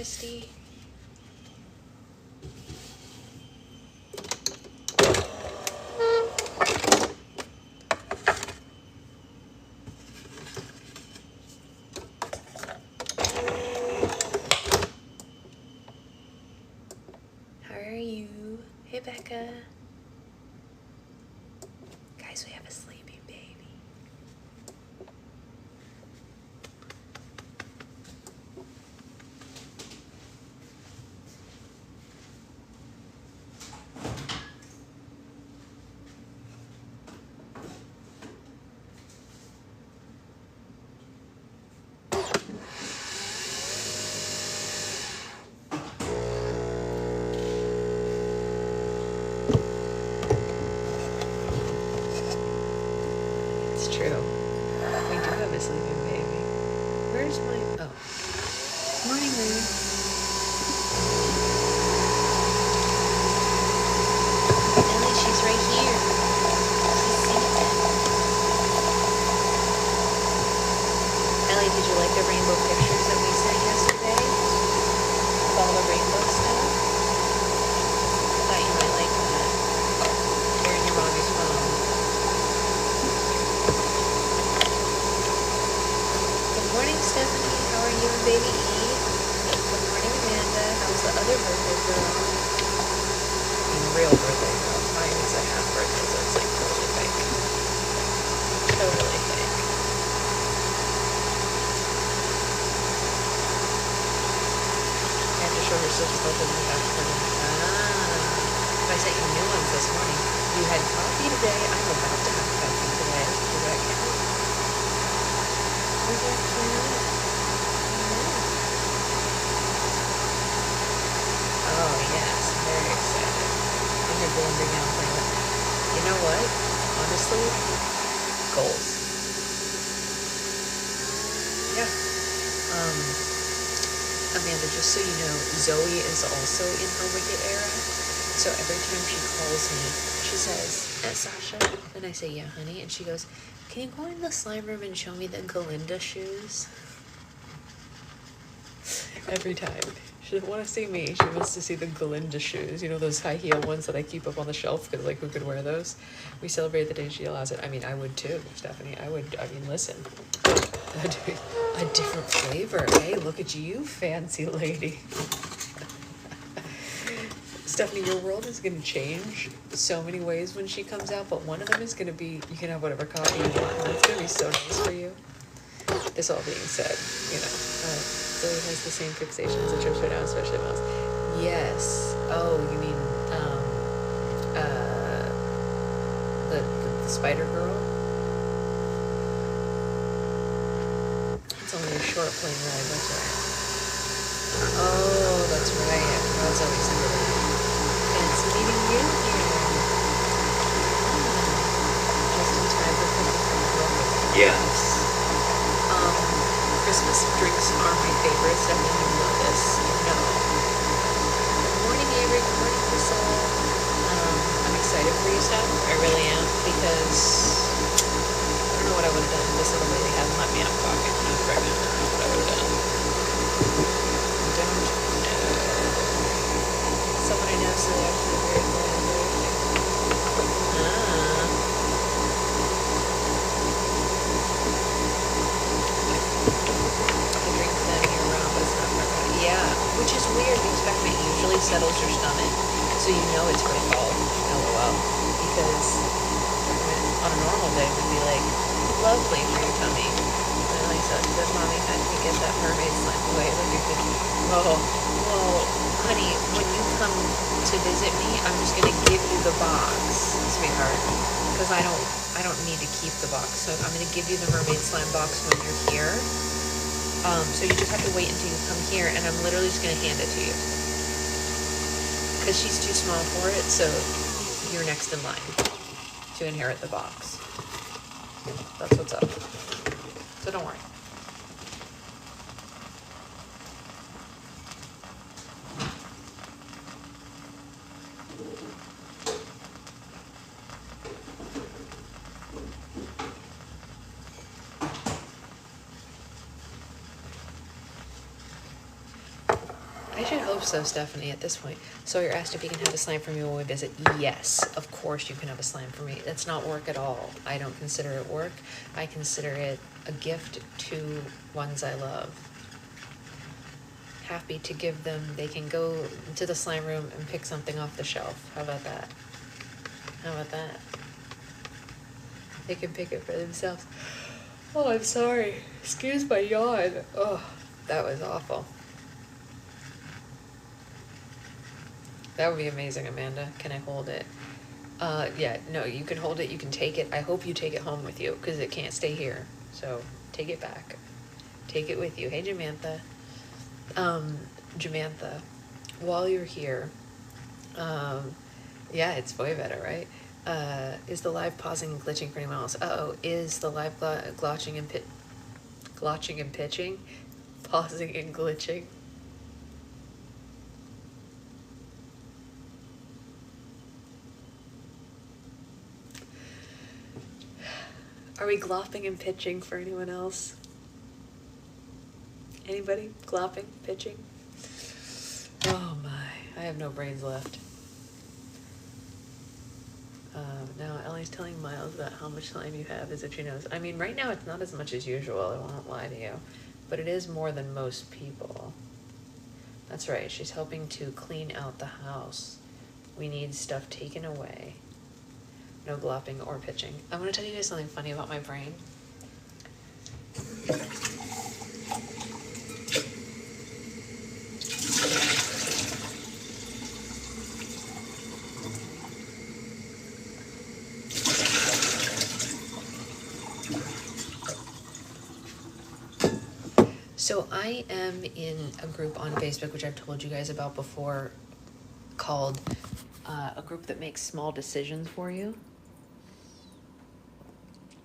Christy. How are you? Hey, Becca. Guys, we have a sleeping baby. It's true. We do have a sleeping baby. Where's my... Oh. Morning, Lily. Ellie, she's right here. She's sleeping. Ellie, did you like the rainbow pictures that we sent yesterday? With all the rainbow stuff? I thought you might like that. You're in your mommy's phone. Good morning, Stephanie. How are you and baby E? Good morning, Amanda. How's the other birthday girl? I mean, real birthday girl. Mine is a half birthday, so it's like totally fake. Totally fake. I have to show her such close in the back burner. But I sent you new ones this morning. You had coffee today. I'm about to have coffee today. Does that count? Does that count? Oh, yes. Very excited. I'm going to go and bring out my... You know what? Honestly, goals. Yeah. Amanda, just so you know, Zoe is also in her Wicked era. So every time she calls me, she says, Aunt Sasha? And I say, yeah, honey. And she goes, can you go in the slime room and show me the Galinda shoes? Every time. She doesn't want to see me. She wants to see the Galinda shoes. You know, those high heel ones that I keep up on the shelf because, like, who could wear those? We celebrate the day she allows it. I mean, I would too, Stephanie. I mean, listen. A different flavor. Hey, look at you, fancy lady. Stephanie, your world is going to change so many ways when she comes out, but one of them is going to be you can have whatever coffee you want, and that's going to be so nice for you. This all being said, you know, Zoe has the same fixation as a trip right now, especially mouse. Yes. Oh, you mean the Spider Girl? It's only a short plane ride, that's right. Oh, that's right. I forgot Zoe said that. It's meeting you here. Just in time for Christmas. Yes. Christmas drinks are my favorites. I mean, you know this. You know. Good morning, Avery. Good morning, Priscilla. I'm excited for you, Steph. I really am, because I don't know what I would have done if this little lady hadn't let me have coffee when I was pregnant. I don't know what I would have done. Don't know. Someone I know said actually very glad. Yeah, which is weird because peppermint usually settles your stomach, so you know it's my fault, LOL, because on a normal day would be like, lovely for your tummy. And then Lisa says, Mommy, how did you get that mermaid slime away? Like you're thinking, well, honey, when you come to visit me, I'm just gonna give you the box, sweetheart, because I don't need to keep the box, so I'm gonna give you the mermaid slime box when you're here. So you just have to wait until you come here, and I'm literally just going to hand it to you. Because she's too small for it, so you're next in line to inherit the box. That's what's up. So don't worry. should hope so, Stephanie, at this point. So you're asked if you can have a slime for me when we visit. Yes, of course you can have a slime for me. That's not work at all. I don't consider it work. I consider it a gift to ones I love. Happy to give them. They can go to the slime room and pick something off the shelf. How about that? How about that? They can pick it for themselves. Oh, I'm sorry. Excuse my yawn. Oh, that was awful. That would be amazing, Amanda. Can I hold it? Yeah, no, you can hold it. You can take it. I hope you take it home with you because it can't stay here. So take it back. Take it with you. Hey, Jamantha. Jamantha, while you're here, yeah, it's way better, right? Is the live pausing and glitching for anyone else? Uh-oh, is the live glotching and pitching? Pausing and glitching? Are we glopping and pitching for anyone else? Anybody? Glopping? Pitching? Oh my, I have no brains left. Now Ellie's telling Miles about how much slime you have as if she knows. I mean, right now it's not as much as usual, I won't lie to you. But it is more than most people. That's right, she's helping to clean out the house. We need stuff taken away. No glopping or pitching. I'm gonna tell you guys something funny about my brain. So I am in a group on Facebook, which I've told you guys about before, called a group that makes small decisions for you.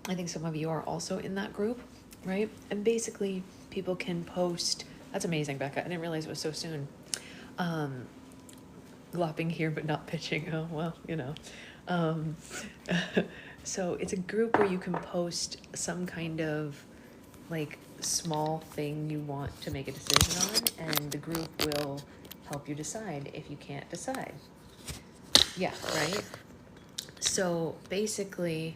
I think some of you are also in that group, right? And basically people can post, that's amazing, Becca, I didn't realize it was so soon. Glopping here but not pitching, oh well, you know. So it's a group where you can post some kind of like small thing you want to make a decision on, and the group will help you decide if you can't decide. Yeah, right? So basically,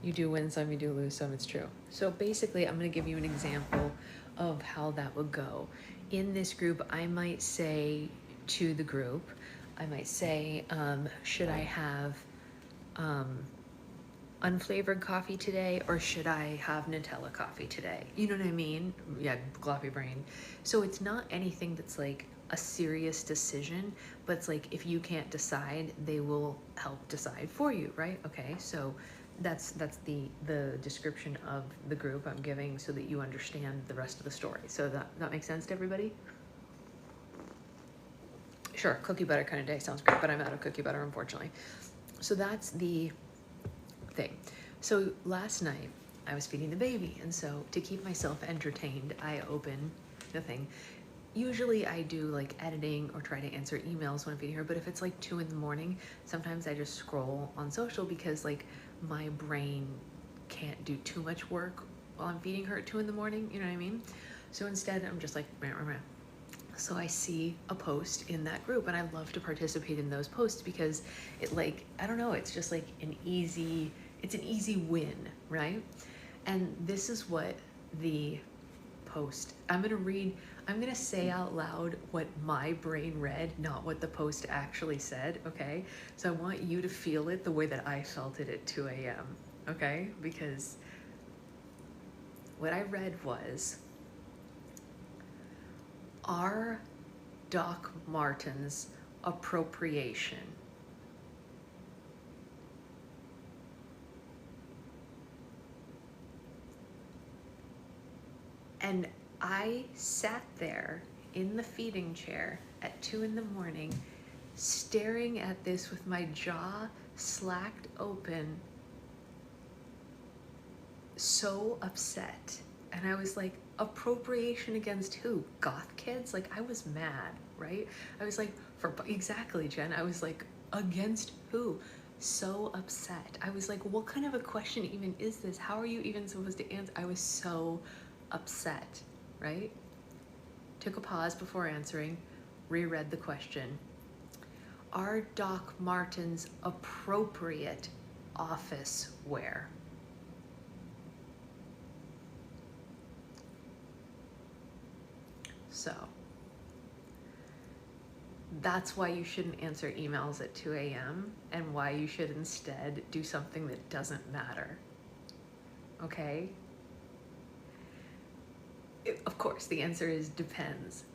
you do win some, you do lose some, it's true. So basically, I'm going to give you an example of how that would go. In this group, I might say to the group, I might say, should I have unflavored coffee today, or should I have Nutella coffee today? You know what I mean? Yeah, gloppy brain. So it's not anything that's like a serious decision, but it's like if you can't decide, they will help decide for you, right? Okay, so that's the description of the group I'm giving so that you understand the rest of the story. So that makes sense to everybody? Sure, cookie butter kind of day sounds great, but I'm out of cookie butter, unfortunately. So that's the thing. So last night I was feeding the baby, and so to keep myself entertained, I open the thing. Usually I do like editing or try to answer emails when I'm feeding her, but if it's like 2 in the morning, sometimes I just scroll on social because like my brain can't do too much work while I'm feeding her at 2 in the morning, you know what I mean? So instead I'm just like, meh, meh, meh. So I see a post in that group, and I love to participate in those posts because it like, I don't know, it's just like it's an easy win, right? And this is what the post, I'm gonna say out loud what my brain read, not what the post actually said, okay? So I want you to feel it the way that I felt it at 2 a.m., okay? Because what I read was, are Doc Martens appropriation? And I sat there in the feeding chair at 2 in the morning, staring at this with my jaw slacked open, so upset. And I was like, appropriation against who? Goth kids? Like, I was mad, right? I was like, exactly, Jen. I was like, against who? So upset. I was like, what kind of a question even is this? How are you even supposed to answer? I was so upset, right? took a pause before answering, reread the question. Are Doc Martens appropriate office wear? So that's why you shouldn't answer emails at 2 a.m. and why you should instead do something that doesn't matter. Okay? Of course, the answer is depends.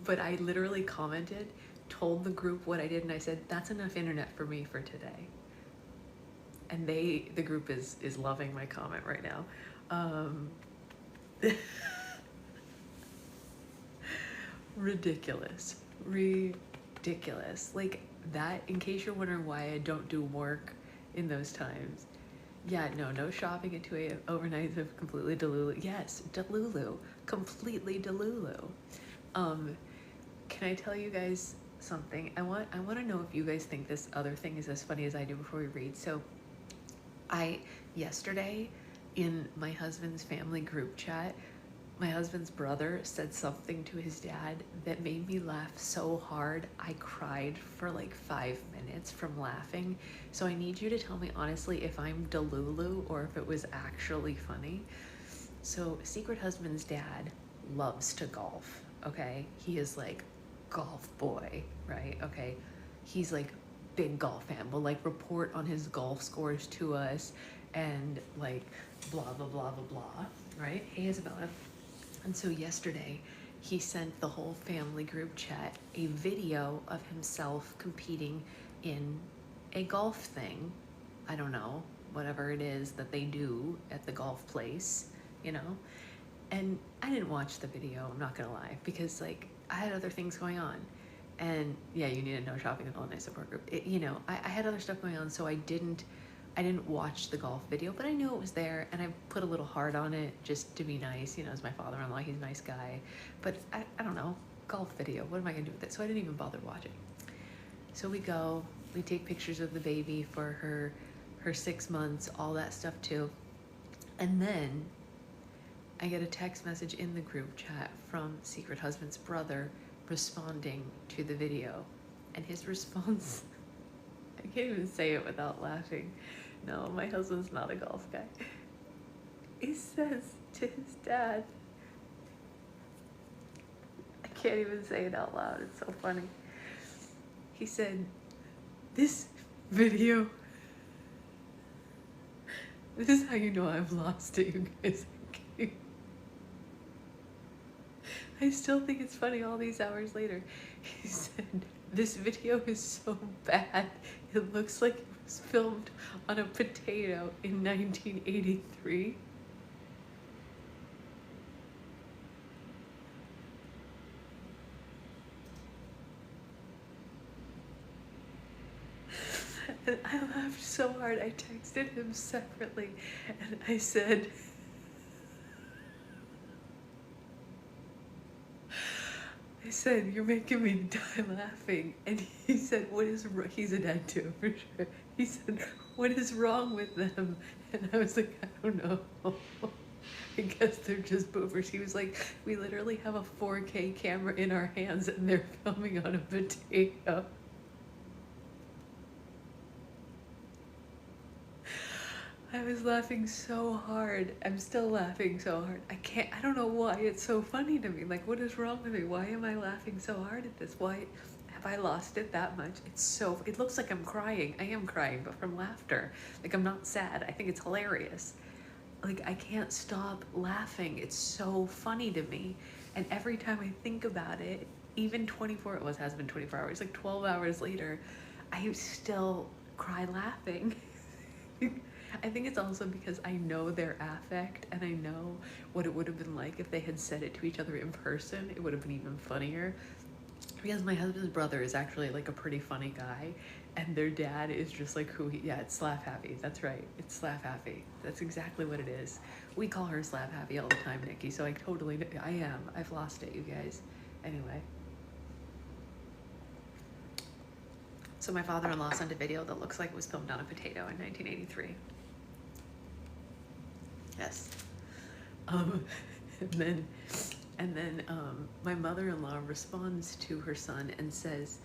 But I literally commented, told the group what I did, and I said, that's enough internet for me for today. And the group is loving my comment right now. Ridiculous. Like that, in case you're wondering why I don't do work in those times. Yeah, no shopping at 2 a.m. overnight is completely delulu. Yes, delulu. Completely delulu. Can I tell you guys something? I want to know if you guys think this other thing is as funny as I do before we read. So yesterday in my husband's family group chat, my husband's brother said something to his dad that made me laugh so hard I cried for like 5 minutes from laughing. So I need you to tell me honestly if I'm delulu or if it was actually funny. So secret husband's dad loves to golf, okay? He is like golf boy, right? Okay, he's like big golf fan, will like report on his golf scores to us and like blah, blah, blah, blah, blah, right? Hey, Isabella. And so yesterday, he sent the whole family group chat a video of himself competing in a golf thing. I don't know, whatever it is that they do at the golf place, you know? And I didn't watch the video, I'm not gonna lie, because like I had other things going on. And yeah, you need to know shopping and online support group. I had other stuff going on, so I didn't watch the golf video, but I knew it was there, and I put a little heart on it just to be nice, as my father-in-law, he's a nice guy. But I don't know, golf video, what am I gonna do with it? So I didn't even bother watching. So we take pictures of the baby for her 6 months, all that stuff too. And then I get a text message in the group chat from secret husband's brother responding to the video. And his response, I can't even say it without laughing. No, my husband's not a golf guy. He says to his dad, I can't even say it out loud, it's so funny. He said, this video, this is how you know I've lost it, you guys. I still think it's funny all these hours later. He said, this video is so bad, it looks like it was filmed on a potato in 1983. And I laughed so hard, I texted him separately, and I said, you're making me die laughing. And he said, what is wrong? He's a dad too, for sure. He said, what is wrong with them? And I was like, I don't know. I guess they're just boomers. He was like, we literally have a 4K camera in our hands and they're filming on a potato. I was laughing so hard. I'm still laughing so hard. I don't know why it's so funny to me. Like, what is wrong with me? Why am I laughing so hard at this? Why have I lost it that much? It looks like I'm crying. I am crying, but from laughter. Like, I'm not sad. I think it's hilarious. Like, I can't stop laughing. It's so funny to me. And every time I think about it, even it has been 24 hours, like 12 hours later, I still cry laughing. I think it's also because I know their affect and I know what it would have been like if they had said it to each other in person. It would have been even funnier. Because my husband's brother is actually like a pretty funny guy, and their dad is just like it's Slav Happy. That's right, it's Slav Happy. That's exactly what it is. We call her Slav Happy all the time, Nikki, so I've lost it, you guys. Anyway. So my father-in-law sent a video that looks like it was filmed on a potato in 1983. Yes. And And then my mother-in-law responds to her son and says,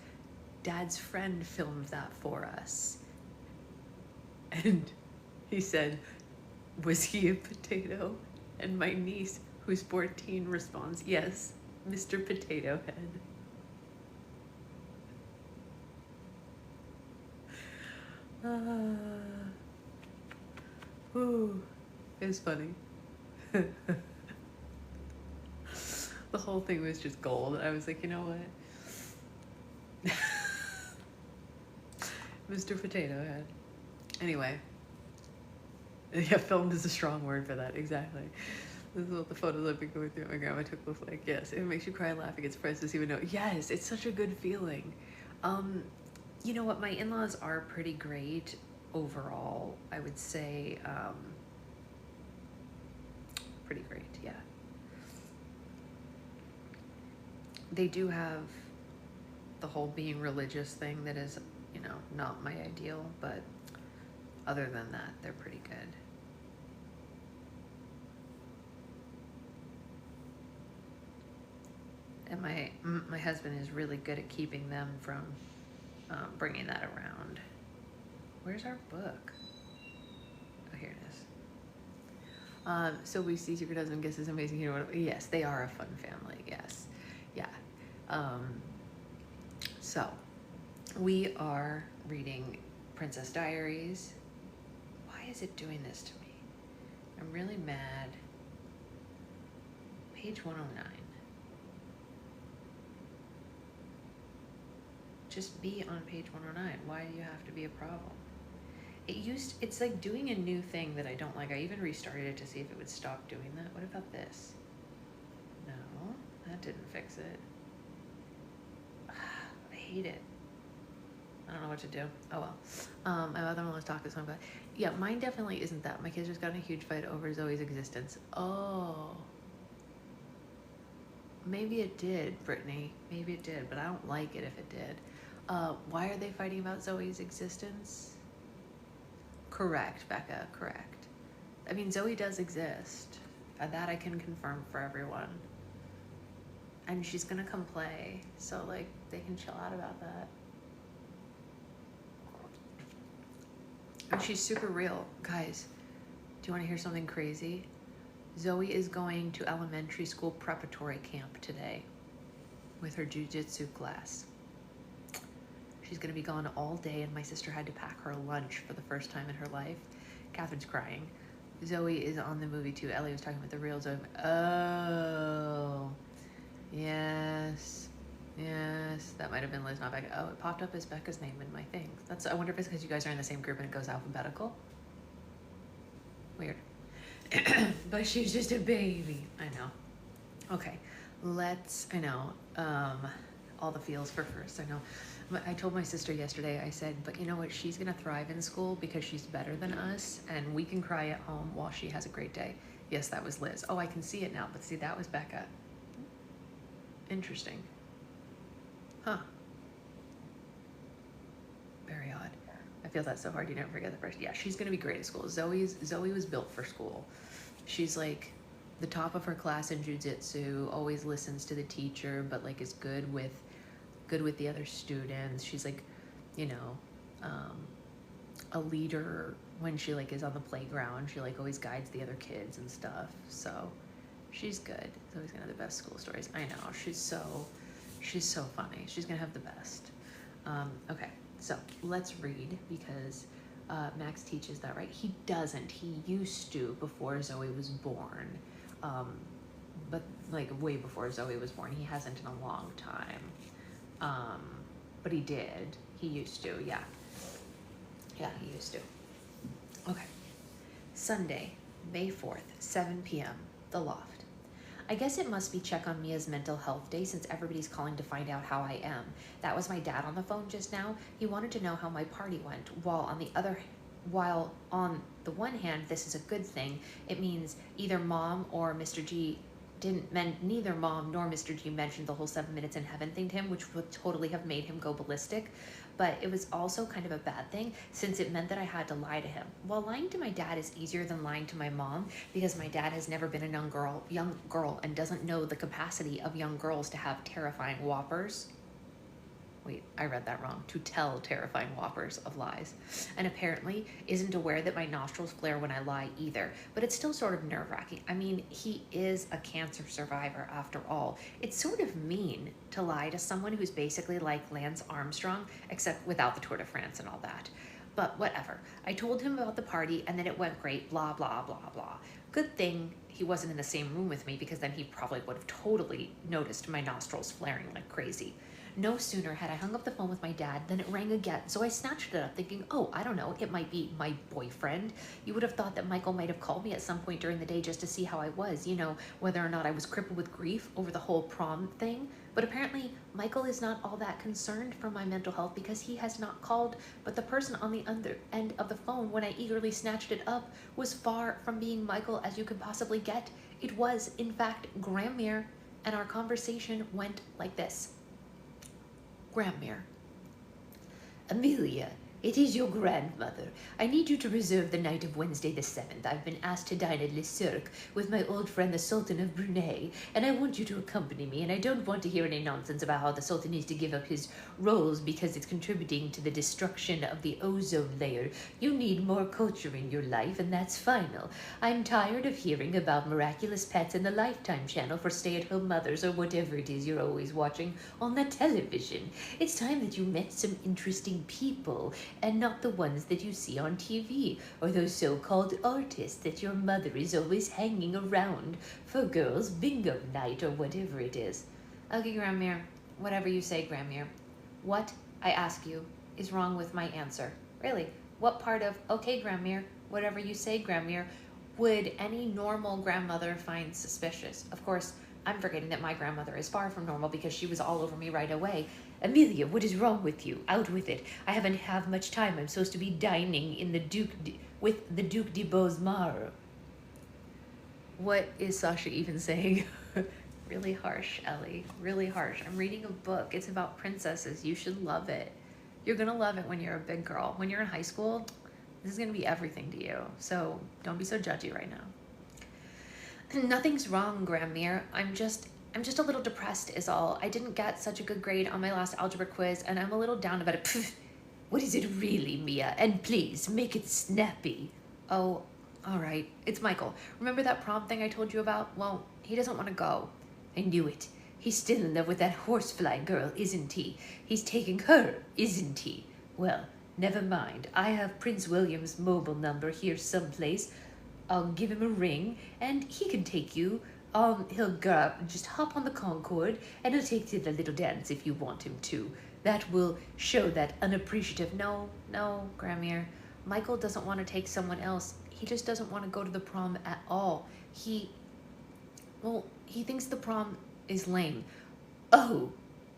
Dad's friend filmed that for us. And he said, was he a potato? And my niece, who's 14, responds, yes, Mr. Potato Head. Ooh, it was funny. The whole thing was just gold. I was like, you know what? Mr. Potato Head. Anyway. Yeah, filmed is a strong word for that, exactly. This is what the photos I've been going through. My grandma took was like, yes, it makes you cry laughing. It's priceless even though, yes, it's such a good feeling. You know what, my in-laws are pretty great overall. I would say, pretty great, yeah. They do have the whole being religious thing that is, you know, not my ideal, but other than that, they're pretty good. And my husband is really good at keeping them from bringing that around. Where's our book? Oh, here it is. So we see Secret Husband Guesses Amazing Hero. Yes, they are a fun family. Yes, yeah. So we are reading Princess Diaries. Why is it doing this to me? I'm really mad. Page 109. Just be on page 109. Why do you have to be a problem? It's like doing a new thing that I don't like. I even restarted it to see if it would stop doing that. What about this? No, that didn't fix it. I hate it. I don't know what to do. Oh well. My mother-in-law's talking, so I'm glad. Yeah, mine definitely isn't that. My kids just got in a huge fight over Zoe's existence. Oh. Maybe it did, Brittany. Maybe it did, but I don't like it if it did. Why are they fighting about Zoe's existence? Correct, Becca, correct. I mean, Zoe does exist. That I can confirm for everyone. And she's gonna come play, so like, they can chill out about that. And she's super real. Guys, do you wanna hear something crazy? Zoe is going to elementary school preparatory camp today with her jujitsu class. She's gonna be gone all day, and my sister had to pack her lunch for the first time in her life. Catherine's crying. Zoe is on the movie too. Ellie was talking about the real Zoe. Oh, yes, yes. That might have been Liz, not Becca. Oh, it popped up as Becca's name in my thing. I wonder if it's because you guys are in the same group and it goes alphabetical. Weird. But she's just a baby. I know. Okay, I know, all the feels for first, I know. I told my sister yesterday, I said, but you know what, she's gonna thrive in school because she's better than us, and we can cry at home while she has a great day. Yes, that was Liz. Oh, I can see it now, but see, that was Becca. Interesting. Huh. Very odd. I feel that so hard, you never forget the first. Yeah, she's gonna be great at school. Zoe was built for school. She's like the top of her class in jujitsu, always listens to the teacher, but like is good with the other students. She's like, you know, a leader when she like is on the playground. She like always guides the other kids and stuff. So she's good. Zoe's gonna have the best school stories. I know, she's so funny. She's gonna have the best. Okay, so let's read because Max teaches that, right? He doesn't. He used to before Zoe was born. But like way before Zoe was born. He hasn't in a long time. But he did. He used to, yeah. Yeah, he used to. Okay. Sunday, May 4th, 7 p.m., The Loft. I guess it must be Check on Mia's mental health day since everybody's calling to find out how I am. That was my dad on the phone just now. He wanted to know how my party went, while on the one hand, this is a good thing. It means either Mom or Mr. G neither Mom nor Mr. G mentioned the whole 7 minutes in heaven thing to him, which would totally have made him go ballistic. But it was also kind of a bad thing since it meant that I had to lie to him. Well, lying to my dad is easier than lying to my mom because my dad has never been a young girl and doesn't know the capacity of young girls to have terrifying whoppers. Wait, I read that wrong. To tell terrifying whoppers of lies. And apparently isn't aware that my nostrils flare when I lie either. But it's still sort of nerve-wracking. I mean, he is a cancer survivor after all. It's sort of mean to lie to someone who's basically like Lance Armstrong, except without the Tour de France and all that. But whatever. I told him about the party and then it went great, blah, blah, blah, blah. Good thing he wasn't in the same room with me because then he probably would have totally noticed my nostrils flaring like crazy. No sooner had I hung up the phone with my dad than it rang again, so I snatched it up thinking, oh, I don't know, it might be my boyfriend. You would have thought that Michael might have called me at some point during the day just to see how I was, you know, whether or not I was crippled with grief over the whole prom thing. But apparently, Michael is not all that concerned for my mental health because he has not called, but the person on the other end of the phone when I eagerly snatched it up was far from being Michael as you could possibly get. It was, in fact, Grammere, and our conversation went like this. Grammere. Amelia, it is your grandmother. I need you to reserve the night of Wednesday the 7th. I've been asked to dine at Le Cirque with my old friend the Sultan of Brunei, and I want you to accompany me, and I don't want to hear any nonsense about how the Sultan needs to give up his roles because it's contributing to the destruction of the ozone layer. You need more culture in your life, and that's final. I'm tired of hearing about miraculous pets in the Lifetime channel for stay-at-home mothers or whatever it is you're always watching on the television. It's time that you met some interesting people, and not the ones that you see on TV, or those so-called artists that your mother is always hanging around for girls' bingo night or whatever it is. Okay, Grammere, whatever you say, Grammere. What, I ask you, is wrong with my answer? Really, what part of, okay, Grammere, whatever you say, Grammere, would any normal grandmother find suspicious? Of course, I'm forgetting that my grandmother is far from normal because she was all over me right away. Amelia, what is wrong with you? Out with it. I haven't have much time. I'm supposed to be dining in with the Duc de Beaumar. What is Sasha even saying? Really harsh, Ellie. Really harsh. I'm reading a book. It's about princesses. You should love it. You're going to love it when you're a big girl. When you're in high school, this is going to be everything to you. So don't be so judgy right now. Nothing's wrong, Grammere. I'm just a little depressed is all. I didn't get such a good grade on my last algebra quiz, and I'm a little down about it. Pfft. What is it really, Mia? And please, make it snappy. Oh, all right. It's Michael. Remember that prom thing I told you about? Well, he doesn't want to go. I knew it. He's still in love with that horsefly girl, isn't he? He's taking her, isn't he? Well, never mind. I have Prince William's mobile number here someplace. I'll give him a ring, and he can take you. He'll just hop on the Concorde, and he'll take you to the little dance if you want him to. That will show that unappreciative. No, Grammere. Michael doesn't want to take someone else. He just doesn't want to go to the prom at all. He thinks the prom is lame. Oh,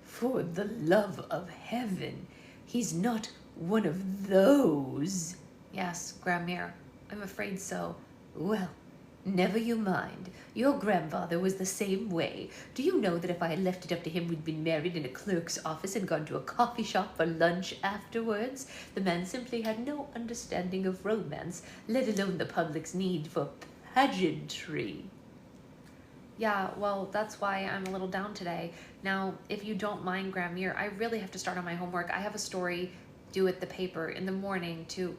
for the love of heaven. He's not one of those. Yes, Grammere. I'm afraid so. Well, never you mind. Your grandfather was the same way. Do you know that if I had left it up to him, we'd been married in a clerk's office and gone to a coffee shop for lunch afterwards? The man simply had no understanding of romance, let alone the public's need for pageantry. Yeah, well, that's why I'm a little down today. Now, if you don't mind, Grammere, I really have to start on my homework. I have a story due at the paper in the morning to...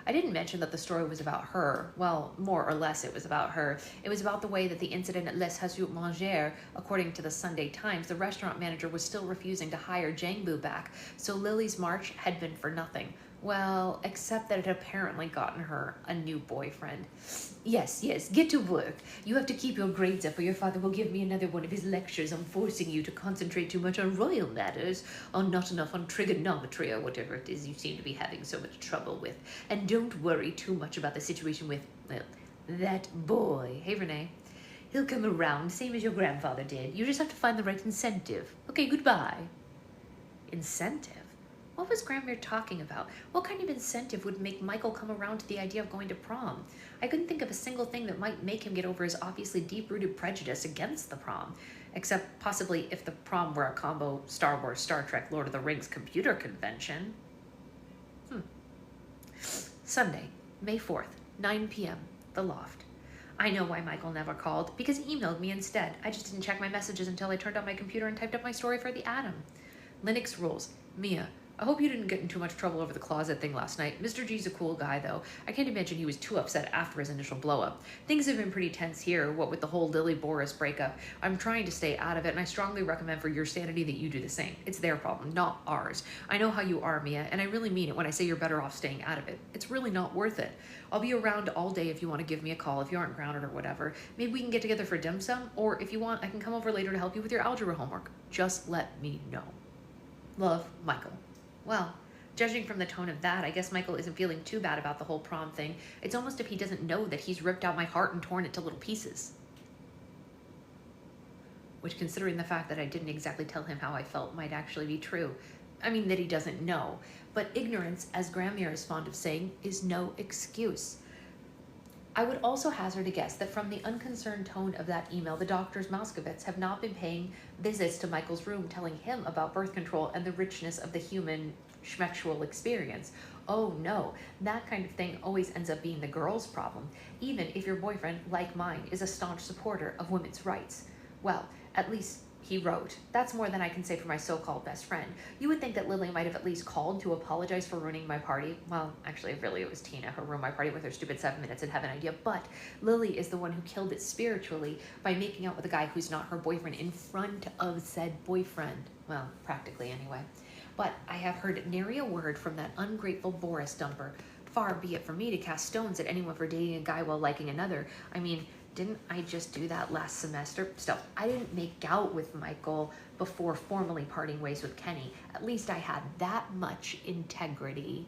I didn't mention that the story was about her. Well, more or less it was about her. It was about the way that the incident at Les Hasut Manger, according to the Sunday Times, the restaurant manager was still refusing to hire Jangbu back, so Lily's march had been for nothing. Well, except that it had apparently gotten her a new boyfriend. Yes, get to work. You have to keep your grades up or your father will give me another one of his lectures on forcing you to concentrate too much on royal matters, or not enough on trigonometry or whatever it is you seem to be having so much trouble with. And don't worry too much about the situation with, well, that boy. Hey, Renee. He'll come around, same as your grandfather did. You just have to find the right incentive. Okay, goodbye. Incentive? What was Grandmere talking about? What kind of incentive would make Michael come around to the idea of going to prom? I couldn't think of a single thing that might make him get over his obviously deep-rooted prejudice against the prom, except possibly if the prom were a combo Star Wars, Star Trek, Lord of the Rings computer convention. Sunday, May 4th, 9 p.m., The Loft. I know why Michael never called, because he emailed me instead. I just didn't check my messages until I turned on my computer and typed up my story for the Atom. Linux rules. Mia, I hope you didn't get in too much trouble over the closet thing last night. Mr. G's a cool guy, though. I can't imagine he was too upset after his initial blow-up. Things have been pretty tense here, what with the whole Lily-Boris breakup. I'm trying to stay out of it, and I strongly recommend for your sanity that you do the same. It's their problem, not ours. I know how you are, Mia, and I really mean it when I say you're better off staying out of it. It's really not worth it. I'll be around all day if you want to give me a call, if you aren't grounded or whatever. Maybe we can get together for dim sum, or if you want, I can come over later to help you with your algebra homework. Just let me know. Love, Michael. Well, judging from the tone of that, I guess Michael isn't feeling too bad about the whole prom thing. It's almost if he doesn't know that he's ripped out my heart and torn it to little pieces. Which, considering the fact that I didn't exactly tell him how I felt, might actually be true. I mean, that he doesn't know. But ignorance, as Grandmere is fond of saying, is no excuse. I would also hazard a guess that from the unconcerned tone of that email, the doctors Moskovitz have not been paying visits to Michael's room telling him about birth control and the richness of the human schmexual experience. Oh no, that kind of thing always ends up being the girl's problem, even if your boyfriend, like mine, is a staunch supporter of women's rights. Well, at least he wrote. That's more than I can say for my so-called best friend. You would think that Lily might have at least called to apologize for ruining my party. Well, actually, really, it was Tina who ruined my party with her stupid 7 minutes in heaven idea. But Lily is the one who killed it spiritually by making out with a guy who's not her boyfriend in front of said boyfriend. Well, practically anyway. But I have heard nary a word from that ungrateful Boris dumper. Far be it from me to cast stones at anyone for dating a guy while liking another. I mean, didn't I just do that last semester? Still, I didn't make out with Michael before formally parting ways with Kenny. At least I had that much integrity.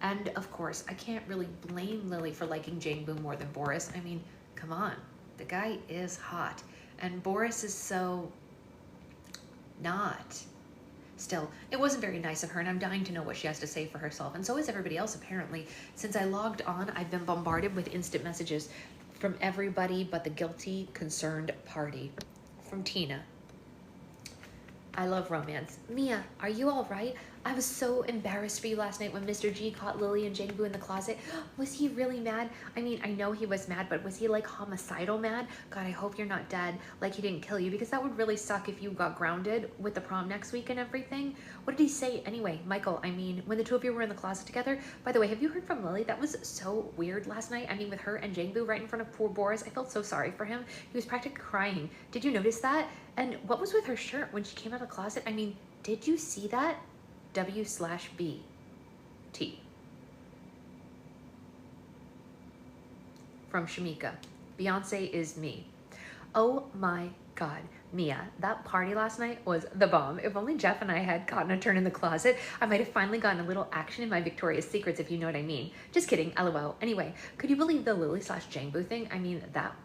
And of course, I can't really blame Lily for liking Jane Boo more than Boris. I mean, come on, the guy is hot. And Boris is so not. Still, it wasn't very nice of her, and I'm dying to know what she has to say for herself. And so is everybody else, apparently. Since I logged on, I've been bombarded with instant messages from everybody but the guilty, concerned party. From Tina. I love romance. Mia, are you all right? I was so embarrassed for you last night when Mr. G caught Lily and Jane Boo in the closet. Was he really mad? I mean, I know he was mad, but was he like homicidal mad? God, I hope you're not dead, like he didn't kill you, because that would really suck if you got grounded with the prom next week and everything. What did he say anyway? Michael, I mean, when the two of you were in the closet together. By the way, have you heard from Lily? That was so weird last night. I mean, with her and Jane Boo right in front of poor Boris. I felt so sorry for him. He was practically crying. Did you notice that? And what was with her shirt when she came out of the closet? I mean, did you see that? W/B T. From Shamika. Beyonce is me. Oh my God, Mia, that party last night was the bomb. If only Jeff and I had gotten a turn in the closet, I might have finally gotten a little action in my Victoria's Secrets, if you know what I mean. Just kidding, LOL. Anyway, could you believe the Lily/Jane Boo thing? I mean,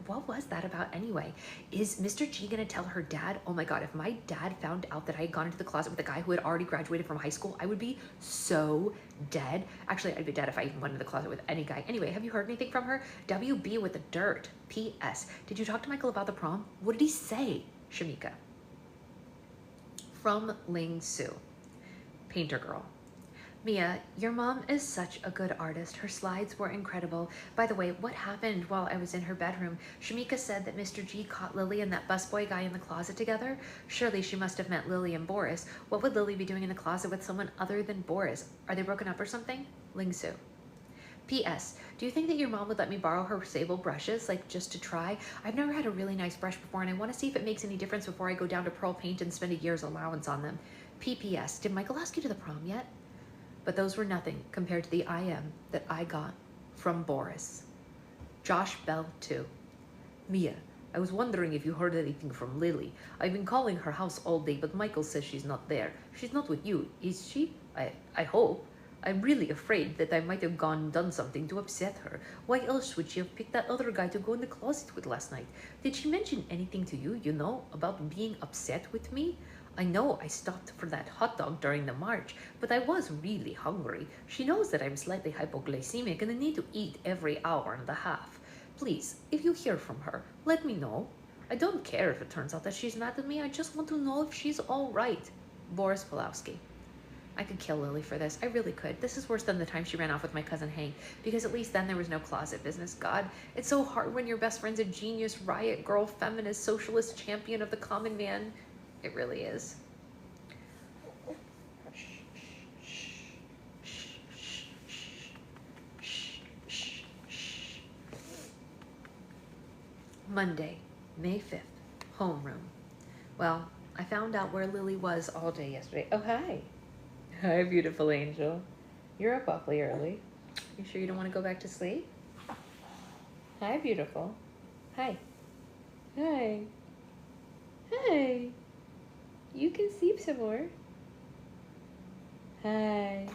what was that about anyway? Is Mr. G gonna tell her dad? Oh my God, if my dad found out that I had gone into the closet with a guy who had already graduated from high school, I would be so dead. Actually, I'd be dead if I even went into the closet with any guy. Anyway, have you heard anything from her? WB with the dirt. P.S. Did you talk to Michael about the prom? What did he say? Shamika. From Ling Su. Painter Girl. Mia, your mom is such a good artist. Her slides were incredible. By the way, what happened while I was in her bedroom? Shamika said that Mr. G caught Lily and that busboy guy in the closet together. Surely she must have meant Lily and Boris. What would Lily be doing in the closet with someone other than Boris? Are they broken up or something? Ling Su. P.S. Do you think that your mom would let me borrow her sable brushes, like just to try? I've never had a really nice brush before, and I want to see if it makes any difference before I go down to Pearl Paint and spend a year's allowance on them. P.P.S. Did Michael ask you to the prom yet? But those were nothing compared to the IM that I got from Boris. Josh Bell 2. Mia, I was wondering if you heard anything from Lily. I've been calling her house all day, but Michael says she's not there. She's not with you, is she? I hope. I'm really afraid that I might have gone and done something to upset her. Why else would she have picked that other guy to go in the closet with last night? Did she mention anything to you, about being upset with me? I know I stopped for that hot dog during the march, but I was really hungry. She knows that I'm slightly hypoglycemic and I need to eat every hour and a half. Please, if you hear from her, let me know. I don't care if it turns out that she's mad at me. I just want to know if she's all right. Boris Pulowski. I could kill Lily for this. I really could. This is worse than the time she ran off with my cousin Hank, because at least then there was no closet business. God, it's so hard when your best friend's a genius, riot girl, feminist, socialist champion of the common man. It really is. Monday, May 5th, homeroom. Well, I found out where Lily was all day yesterday. Oh, hi. Hi, beautiful angel. You're up awfully early. You sure you don't want to go back to sleep? Hi, beautiful. Hi. Hi. Hi. You can sleep some more. Hi.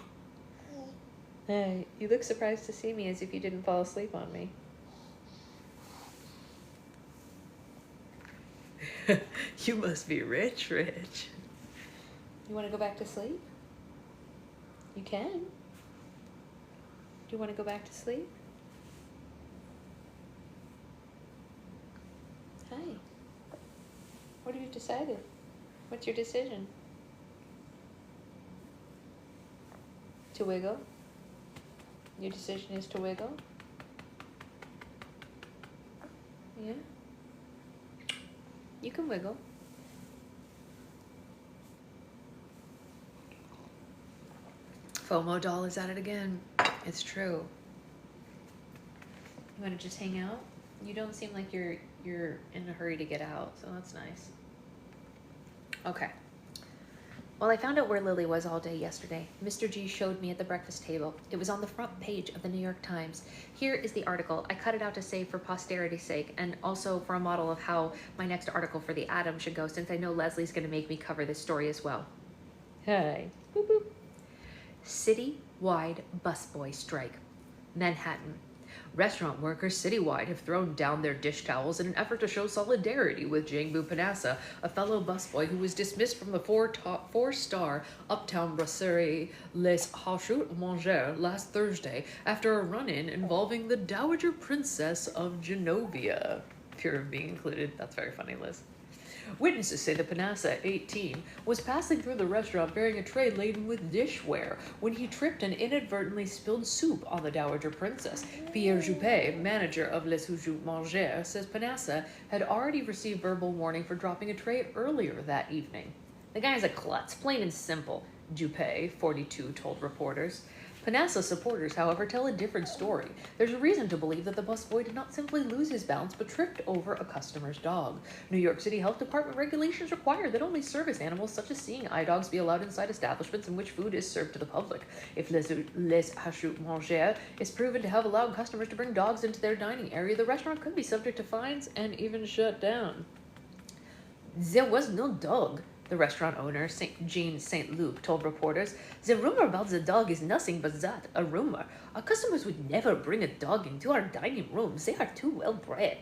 Hi. You look surprised to see me, as if you didn't fall asleep on me. You must be rich, rich. You want to go back to sleep? You can. Do you want to go back to sleep? Hi. What have you decided? What's your decision? To wiggle? Your decision is to wiggle? Yeah? You can wiggle. FOMO doll is at it again. It's true. You want to just hang out? You don't seem like you're in a hurry to get out, so that's nice. Okay. Well, I found out where Lily was all day yesterday. Mr. G showed me at the breakfast table. It was on the front page of the New York Times. Here is the article. I cut it out to save for posterity's sake, and also for a model of how my next article for the Atom should go, since I know Leslie's going to make me cover this story as well. Hi. Boop, boop. City-wide busboy strike. Manhattan. Restaurant workers citywide have thrown down their dish towels in an effort to show solidarity with Jangbu Panassa, a fellow busboy who was dismissed from the four-star uptown brasserie Les Hachutes Manger last Thursday after a run-in involving the Dowager Princess of Genovia. Fear of being included. That's very funny, Liz. Witnesses say the Panassa, 18, was passing through the restaurant bearing a tray laden with dishware when he tripped and inadvertently spilled soup on the Dowager Princess. Pierre Juppé, manager of Les Hachutes Manger, says Panassa had already received verbal warning for dropping a tray earlier that evening. The guy's a klutz, plain and simple, Juppé, 42, told reporters. Panassa supporters, however, tell a different story. There's a reason to believe that the busboy did not simply lose his balance, but tripped over a customer's dog. New York City Health Department regulations require that only service animals, such as seeing eye dogs, be allowed inside establishments in which food is served to the public. If Les Hachutes Manger is proven to have allowed customers to bring dogs into their dining area, the restaurant could be subject to fines and even shut down. There was no dog, the restaurant owner, Jean St. Luc, told reporters. The rumor about the dog is nothing but that, a rumor. Our customers would never bring a dog into our dining rooms. They are too well bred.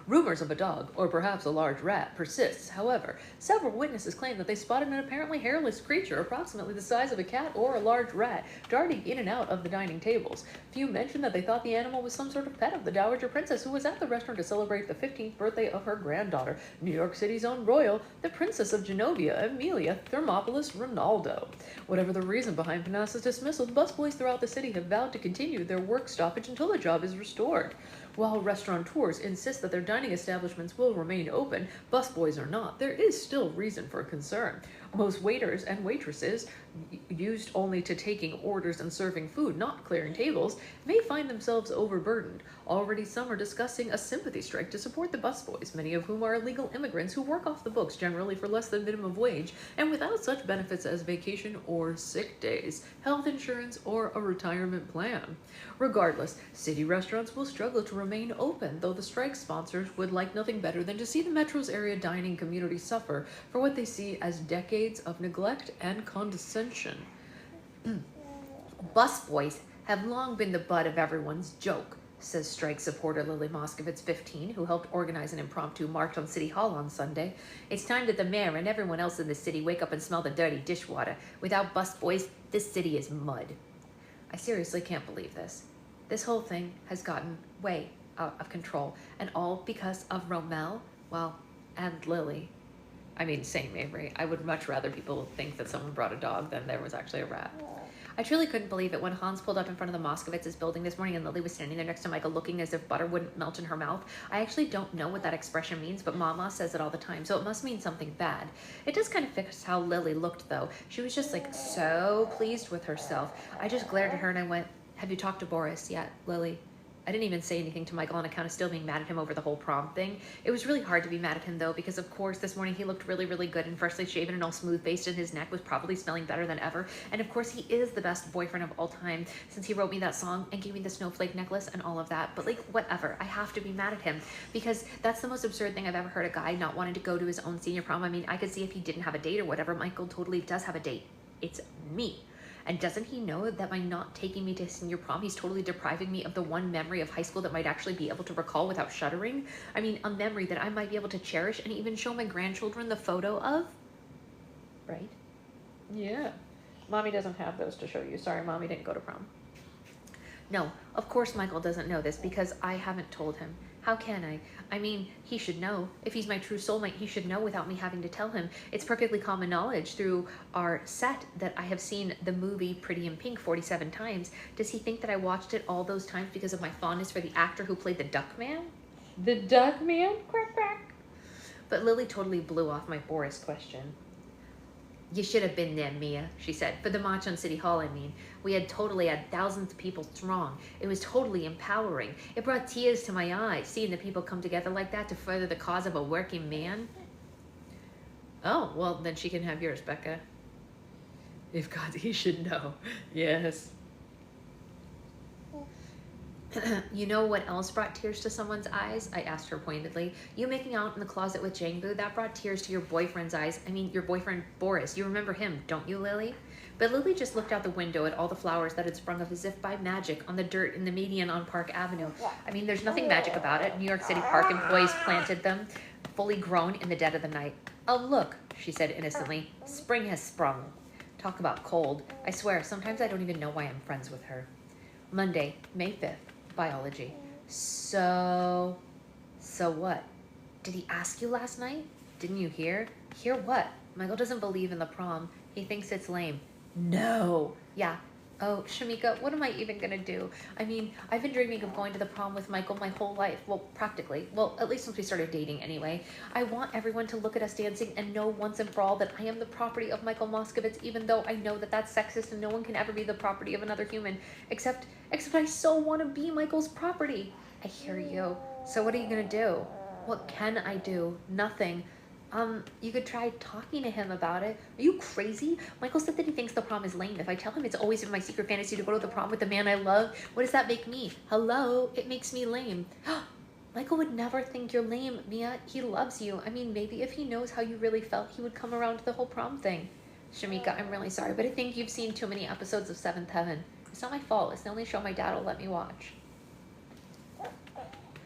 Rumors of a dog, or perhaps a large rat, persists. However, several witnesses claim that they spotted an apparently hairless creature approximately the size of a cat or a large rat darting in and out of the dining tables. Few mentioned that they thought the animal was some sort of pet of the Dowager Princess, who was at the restaurant to celebrate the 15th birthday of her granddaughter, New York City's own royal, the Princess of Genovia, Amelia Thermopolis Ronaldo. Whatever the reason behind Panassa's dismissal, busboys throughout the city have vowed to continue their work stoppage until the job is restored. While restaurateurs insist that their dining establishments will remain open, busboys are not. There is still reason for concern. Most waiters and waitresses, used only to taking orders and serving food, not clearing tables, may find themselves overburdened. Already some are discussing a sympathy strike to support the busboys, many of whom are illegal immigrants who work off the books generally for less than minimum wage and without such benefits as vacation or sick days, health insurance, or a retirement plan. Regardless, city restaurants will struggle to remain open, though the strike sponsors would like nothing better than to see the metro's area dining community suffer for what they see as decades of neglect and condescension. Busboys have long been the butt of everyone's joke, says strike supporter Lily Moskovitz, 15, who helped organize an impromptu march on City Hall on Sunday. It's time that the mayor and everyone else in the city wake up and smell the dirty dishwater. Without busboys, this city is mud. I seriously can't believe this. This whole thing has gotten way out of control, and all because of Romel, well, and Lily. I mean, same, Avery. I would much rather people think that someone brought a dog than there was actually a rat. I truly couldn't believe it when Hans pulled up in front of the Moskovitz's building this morning and Lily was standing there next to Michael looking as if butter wouldn't melt in her mouth. I actually don't know what that expression means, but Mama says it all the time, so it must mean something bad. It does kind of fix how Lily looked, though. She was just like so pleased with herself. I just glared at her and I went, "Have you talked to Boris yet, Lily?" I didn't even say anything to Michael on account of still being mad at him over the whole prom thing. It was really hard to be mad at him, though, because of course this morning he looked really, really good and freshly shaven and all smooth-faced, and his neck was probably smelling better than ever. And of course he is the best boyfriend of all time since he wrote me that song and gave me the snowflake necklace and all of that. But like, whatever, I have to be mad at him because that's the most absurd thing I've ever heard, a guy not wanting to go to his own senior prom. I mean, I could see if he didn't have a date or whatever. Michael totally does have a date. It's me. And doesn't he know that by not taking me to his senior prom, he's totally depriving me of the one memory of high school that might actually be able to recall without shuddering? I mean, a memory that I might be able to cherish and even show my grandchildren the photo of? Right? Yeah. Mommy doesn't have those to show you. Sorry, Mommy didn't go to prom. No, of course Michael doesn't know this because I haven't told him. How can I? I mean, he should know. If he's my true soulmate, he should know without me having to tell him. It's perfectly common knowledge through our set that I have seen the movie Pretty in Pink 47 times. Does he think that I watched it all those times because of my fondness for the actor who played the Duck Man? The Duck Man? Quack, quack. But Lily totally blew off my Boris question. You should have been there, Mia, she said. For the march on City Hall, I mean. We had totally had thousands of people throng. It was totally empowering. It brought tears to my eyes, seeing the people come together like that to further the cause of a working man. Oh, well, then she can have yours, Becca. If God, he should know. Yes. You know what else brought tears to someone's eyes? I asked her pointedly. You making out in the closet with Jangbu, that brought tears to your boyfriend's eyes. I mean, your boyfriend, Boris. You remember him, don't you, Lily? But Lily just looked out the window at all the flowers that had sprung up as if by magic on the dirt in the median on Park Avenue. I mean, there's nothing magic about it. New York City Park employees planted them, fully grown in the dead of the night. Oh, look, she said innocently. Spring has sprung. Talk about cold. I swear, sometimes I don't even know why I'm friends with her. Monday, May 5th. Biology. So what? Did he ask you last night? Didn't you hear? Hear what? Michael doesn't believe in the prom. He thinks it's lame. No. Yeah. Oh, Shamika, what am I even gonna do? I mean, I've been dreaming of going to the prom with Michael my whole life. Well, practically. Well, at least since we started dating anyway. I want everyone to look at us dancing and know once and for all that I am the property of Michael Moskovitz, even though I know that that's sexist and no one can ever be the property of another human. Except I so want to be Michael's property. I hear you. So what are you gonna do? What can I do? Nothing. You could try talking to him about it. Are you crazy? Michael said that he thinks the prom is lame. If I tell him it's always been my secret fantasy to go to the prom with the man I love, what does that make me? Hello? It makes me lame. Michael would never think you're lame, Mia. He loves you. I mean, maybe if he knows how you really felt, he would come around to the whole prom thing. Shamika, I'm really sorry, but I think you've seen too many episodes of Seventh Heaven. It's not my fault. It's the only show my dad will let me watch.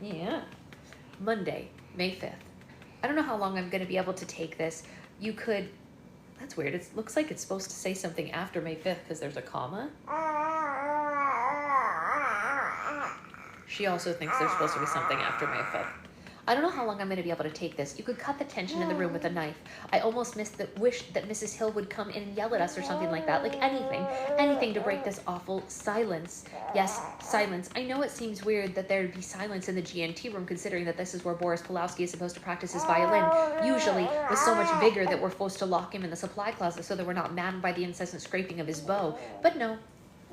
Yeah. Monday, May 5th. I don't know how long I'm going to be able to take this. You could... That's weird. It looks like it's supposed to say something after May 5th because there's a comma. She also thinks there's supposed to be something after May 5th. I don't know how long I'm going to be able to take this. You could cut the tension in the room with a knife. I almost wish that Mrs. Hill would come in and yell at us or something like that. Like anything to break this awful silence. Yes, silence. I know it seems weird that there'd be silence in the GNT room considering that this is where Boris Pulowski is supposed to practice his violin, usually with so much vigor that we're forced to lock him in the supply closet so that we're not maddened by the incessant scraping of his bow. But no,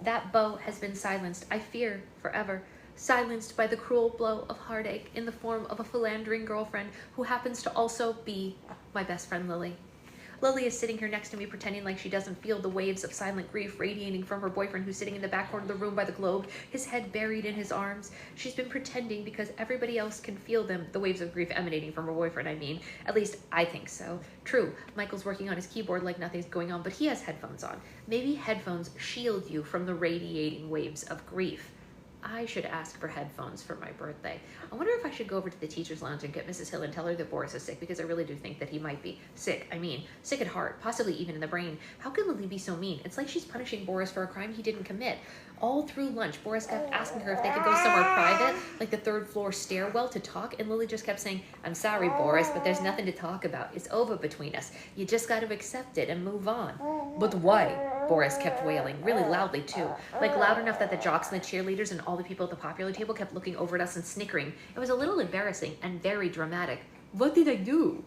that bow has been silenced, I fear, forever. Silenced by the cruel blow of heartache in the form of a philandering girlfriend who happens to also be my best friend Lily. Lily is sitting here next to me pretending like she doesn't feel the waves of silent grief radiating from her boyfriend who's sitting in the back corner of the room by the globe, his head buried in his arms. She's been pretending because everybody else can feel them, the waves of grief emanating from her boyfriend, I mean. At least I think so. True, Michael's working on his keyboard like nothing's going on, but he has headphones on. Maybe headphones shield you from the radiating waves of grief. I should ask for headphones for my birthday. I wonder if I should go over to the teacher's lounge and get Mrs. Hill and tell her that Boris is sick, because I really do think that he might be sick. I mean, sick at heart, possibly even in the brain. How can Lily be so mean? It's like she's punishing Boris for a crime he didn't commit. All through lunch, Boris kept asking her if they could go somewhere private, like the third floor stairwell, to talk, and Lily just kept saying, I'm sorry, Boris, but there's nothing to talk about. It's over between us. You just got to accept it and move on. But why? Boris kept wailing, really loudly too, like loud enough that the jocks and the cheerleaders and all the people at the popular table kept looking over at us and snickering. It was a little embarrassing and very dramatic. What did I do?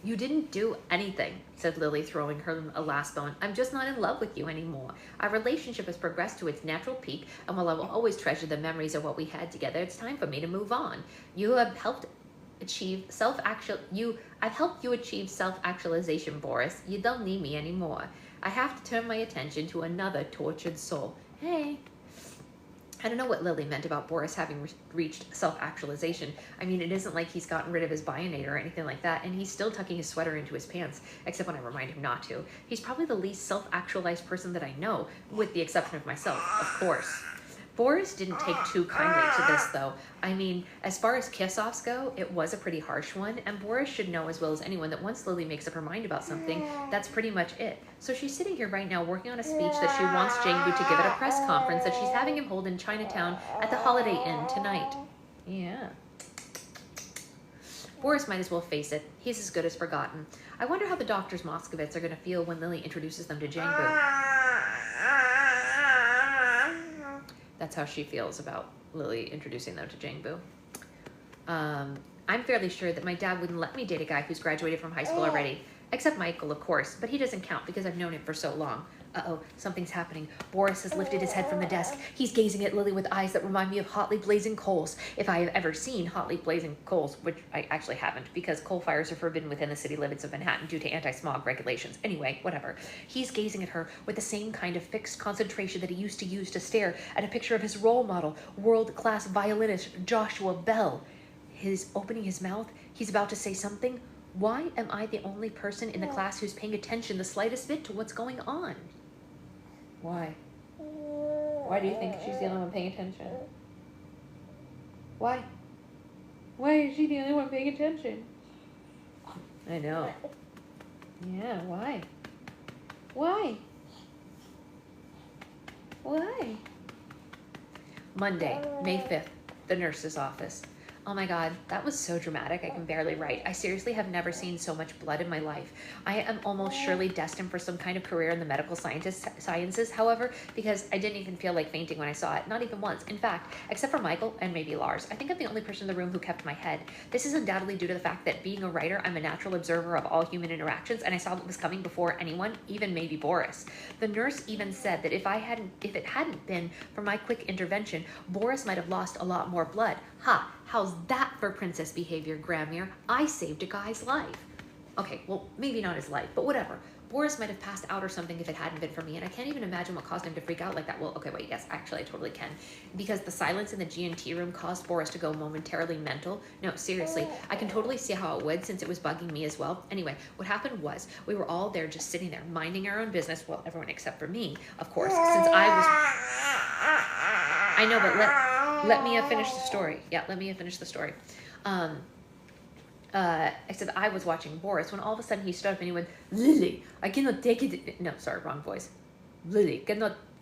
You didn't do anything, said Lily, throwing her a last bone. I'm just not in love with you anymore. Our relationship has progressed to its natural peak, and while I will always treasure the memories of what we had together, it's time for me to move on. You have helped achieve I've helped you achieve self-actualization, Boris. You don't need me anymore. I have to turn my attention to another tortured soul. Hey. I don't know what Lily meant about Boris having reached self-actualization. I mean, it isn't like he's gotten rid of his bionate or anything like that, and he's still tucking his sweater into his pants, except when I remind him not to. He's probably the least self-actualized person that I know, with the exception of myself, of course. Boris didn't take too kindly to this, though. I mean, as far as kiss-offs go, it was a pretty harsh one, and Boris should know as well as anyone that once Lily makes up her mind about something, that's pretty much it. So she's sitting here right now working on a speech that she wants Jangbu to give at a press conference that she's having him hold in Chinatown at the Holiday Inn tonight. Yeah. Boris might as well face it. He's as good as forgotten. I wonder how the doctors Moskovitz are going to feel when Lily introduces them to Jangbu. That's how she feels about Lily introducing them to Jangbu. I'm fairly sure that my dad wouldn't let me date a guy who's graduated from high school already. Except Michael, of course, but he doesn't count because I've known him for so long. Uh-oh, something's happening. Boris has lifted his head from the desk. He's gazing at Lily with eyes that remind me of hotly blazing coals. If I have ever seen hotly blazing coals, which I actually haven't, because coal fires are forbidden within the city limits of Manhattan due to anti-smog regulations. Anyway, whatever. He's gazing at her with the same kind of fixed concentration that he used to use to stare at a picture of his role model, world-class violinist Joshua Bell. He's opening his mouth. He's about to say something. Why am I the only person in the class who's paying attention the slightest bit to what's going on? Why? Why do you think she's the only one paying attention? Why? Why is she the only one paying attention? I know. Yeah, why? Why? Why? Monday, May 5th, the nurse's office. Oh my God, that was so dramatic, I can barely write. I seriously have never seen so much blood in my life. I am almost surely destined for some kind of career in the medical sciences, however, because I didn't even feel like fainting when I saw it, not even once. In fact, except for Michael and maybe Lars, I think I'm the only person in the room who kept my head. This is undoubtedly due to the fact that being a writer, I'm a natural observer of all human interactions, and I saw what was coming before anyone, even maybe Boris. The nurse even said that if it hadn't been for my quick intervention, Boris might have lost a lot more blood. Ha! How's that for princess behavior, Gramir? I saved a guy's life. Okay, well, maybe not his life, but whatever. Boris might have passed out or something if it hadn't been for me, and I can't even imagine what caused him to freak out like that. Well, okay, wait, yes, actually, I totally can. Because the silence in the G&T room caused Boris to go momentarily mental. No, seriously, I can totally see how it would, since it was bugging me as well. Anyway, what happened was, we were all there just sitting there, minding our own business, well, everyone except for me, of course, since I know, but let me finish the story. Yeah, let me finish the story. Except I was watching Boris when all of a sudden he stood up and he went, Lily, I cannot take it. No, sorry, wrong voice. Lily,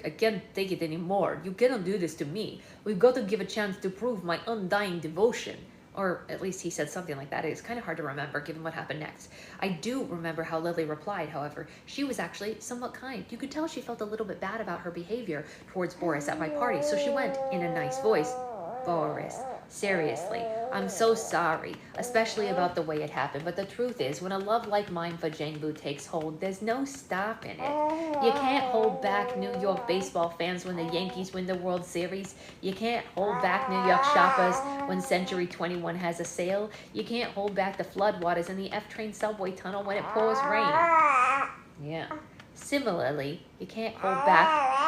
I can't take it anymore. You cannot do this to me. We've got to give a chance to prove my undying devotion. Or at least he said something like that. It's kind of hard to remember given what happened next. I do remember how Lily replied, however. She was actually somewhat kind. You could tell she felt a little bit bad about her behavior towards Boris at my party, so she went, in a nice voice, Boris, seriously, I'm so sorry, especially about the way it happened, but the truth is, when a love like mine for Jangbu takes hold, there's no stopping it. You can't hold back New York baseball fans when the Yankees win the World Series. You can't hold back New York shoppers when Century 21 has a sale. You can't hold back the floodwaters in the F-train subway tunnel when it pours rain. Yeah. Similarly, you can't hold back...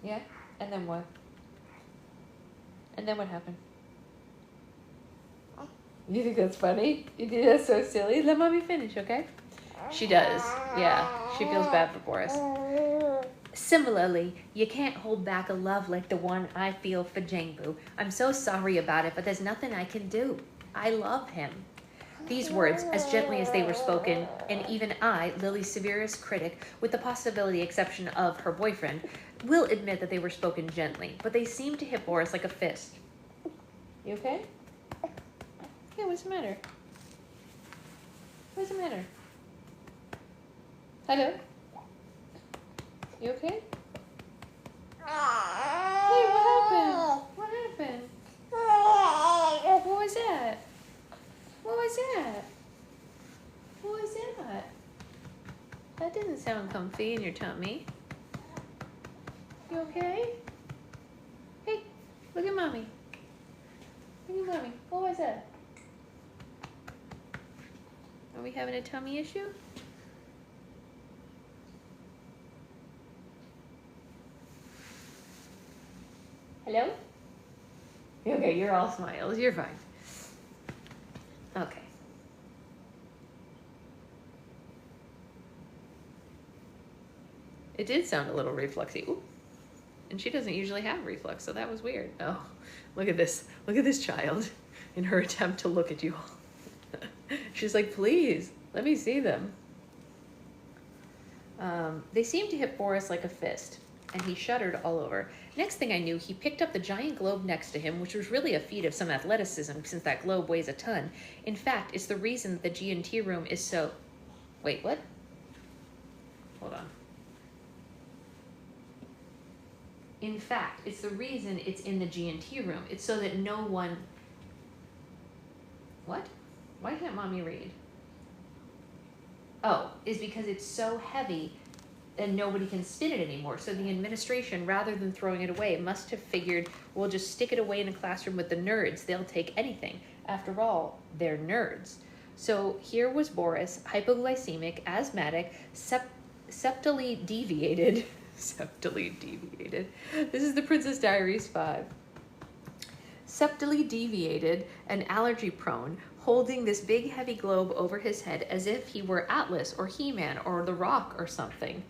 Yeah? And then what? And then what happened? You think that's funny? You think that's so silly? Let mommy finish, okay? She does. Yeah, she feels bad for Boris. Similarly, you can't hold back a love like the one I feel for Jangbu. I'm so sorry about it, but there's nothing I can do. I love him. These words, as gently as they were spoken, and even I, Lily's severest critic, with the possibility exception of her boyfriend, will admit that they were spoken gently, but they seemed to hit Boris like a fist. You okay? Yeah, what's the matter? What's the matter? Hello? You okay? Hey, what happened? What happened? What was that? What was that? What was that? That didn't sound comfy in your tummy. You okay? Hey, look at mommy. Look at mommy. What was that? Are we having a tummy issue? Hello? Okay, you're all smiles. You're fine. Okay. It did sound a little refluxy. Ooh. And she doesn't usually have reflux, so that was weird. Oh, look at this. Look at this child in her attempt to look at you all. She's like, please, let me see them. They seemed to hit Boris like a fist, and he shuddered all over. Next thing I knew, he picked up the giant globe next to him, which was really a feat of some athleticism since that globe weighs a ton. In fact, it's the reason that the G&T room is so... Wait, what? Hold on. In fact, it's the reason it's in the G&T room. It's so that no one... What? Why can't mommy read? Oh, is because it's so heavy and nobody can spin it anymore. So the administration, rather than throwing it away, must have figured, we'll just stick it away in a classroom with the nerds. They'll take anything. After all, they're nerds. So here was Boris, hypoglycemic, asthmatic, septally deviated. Septally deviated. This is the Princess Diaries 5. Septally deviated and allergy prone, holding this big heavy globe over his head as if he were Atlas or He-Man or The Rock or something.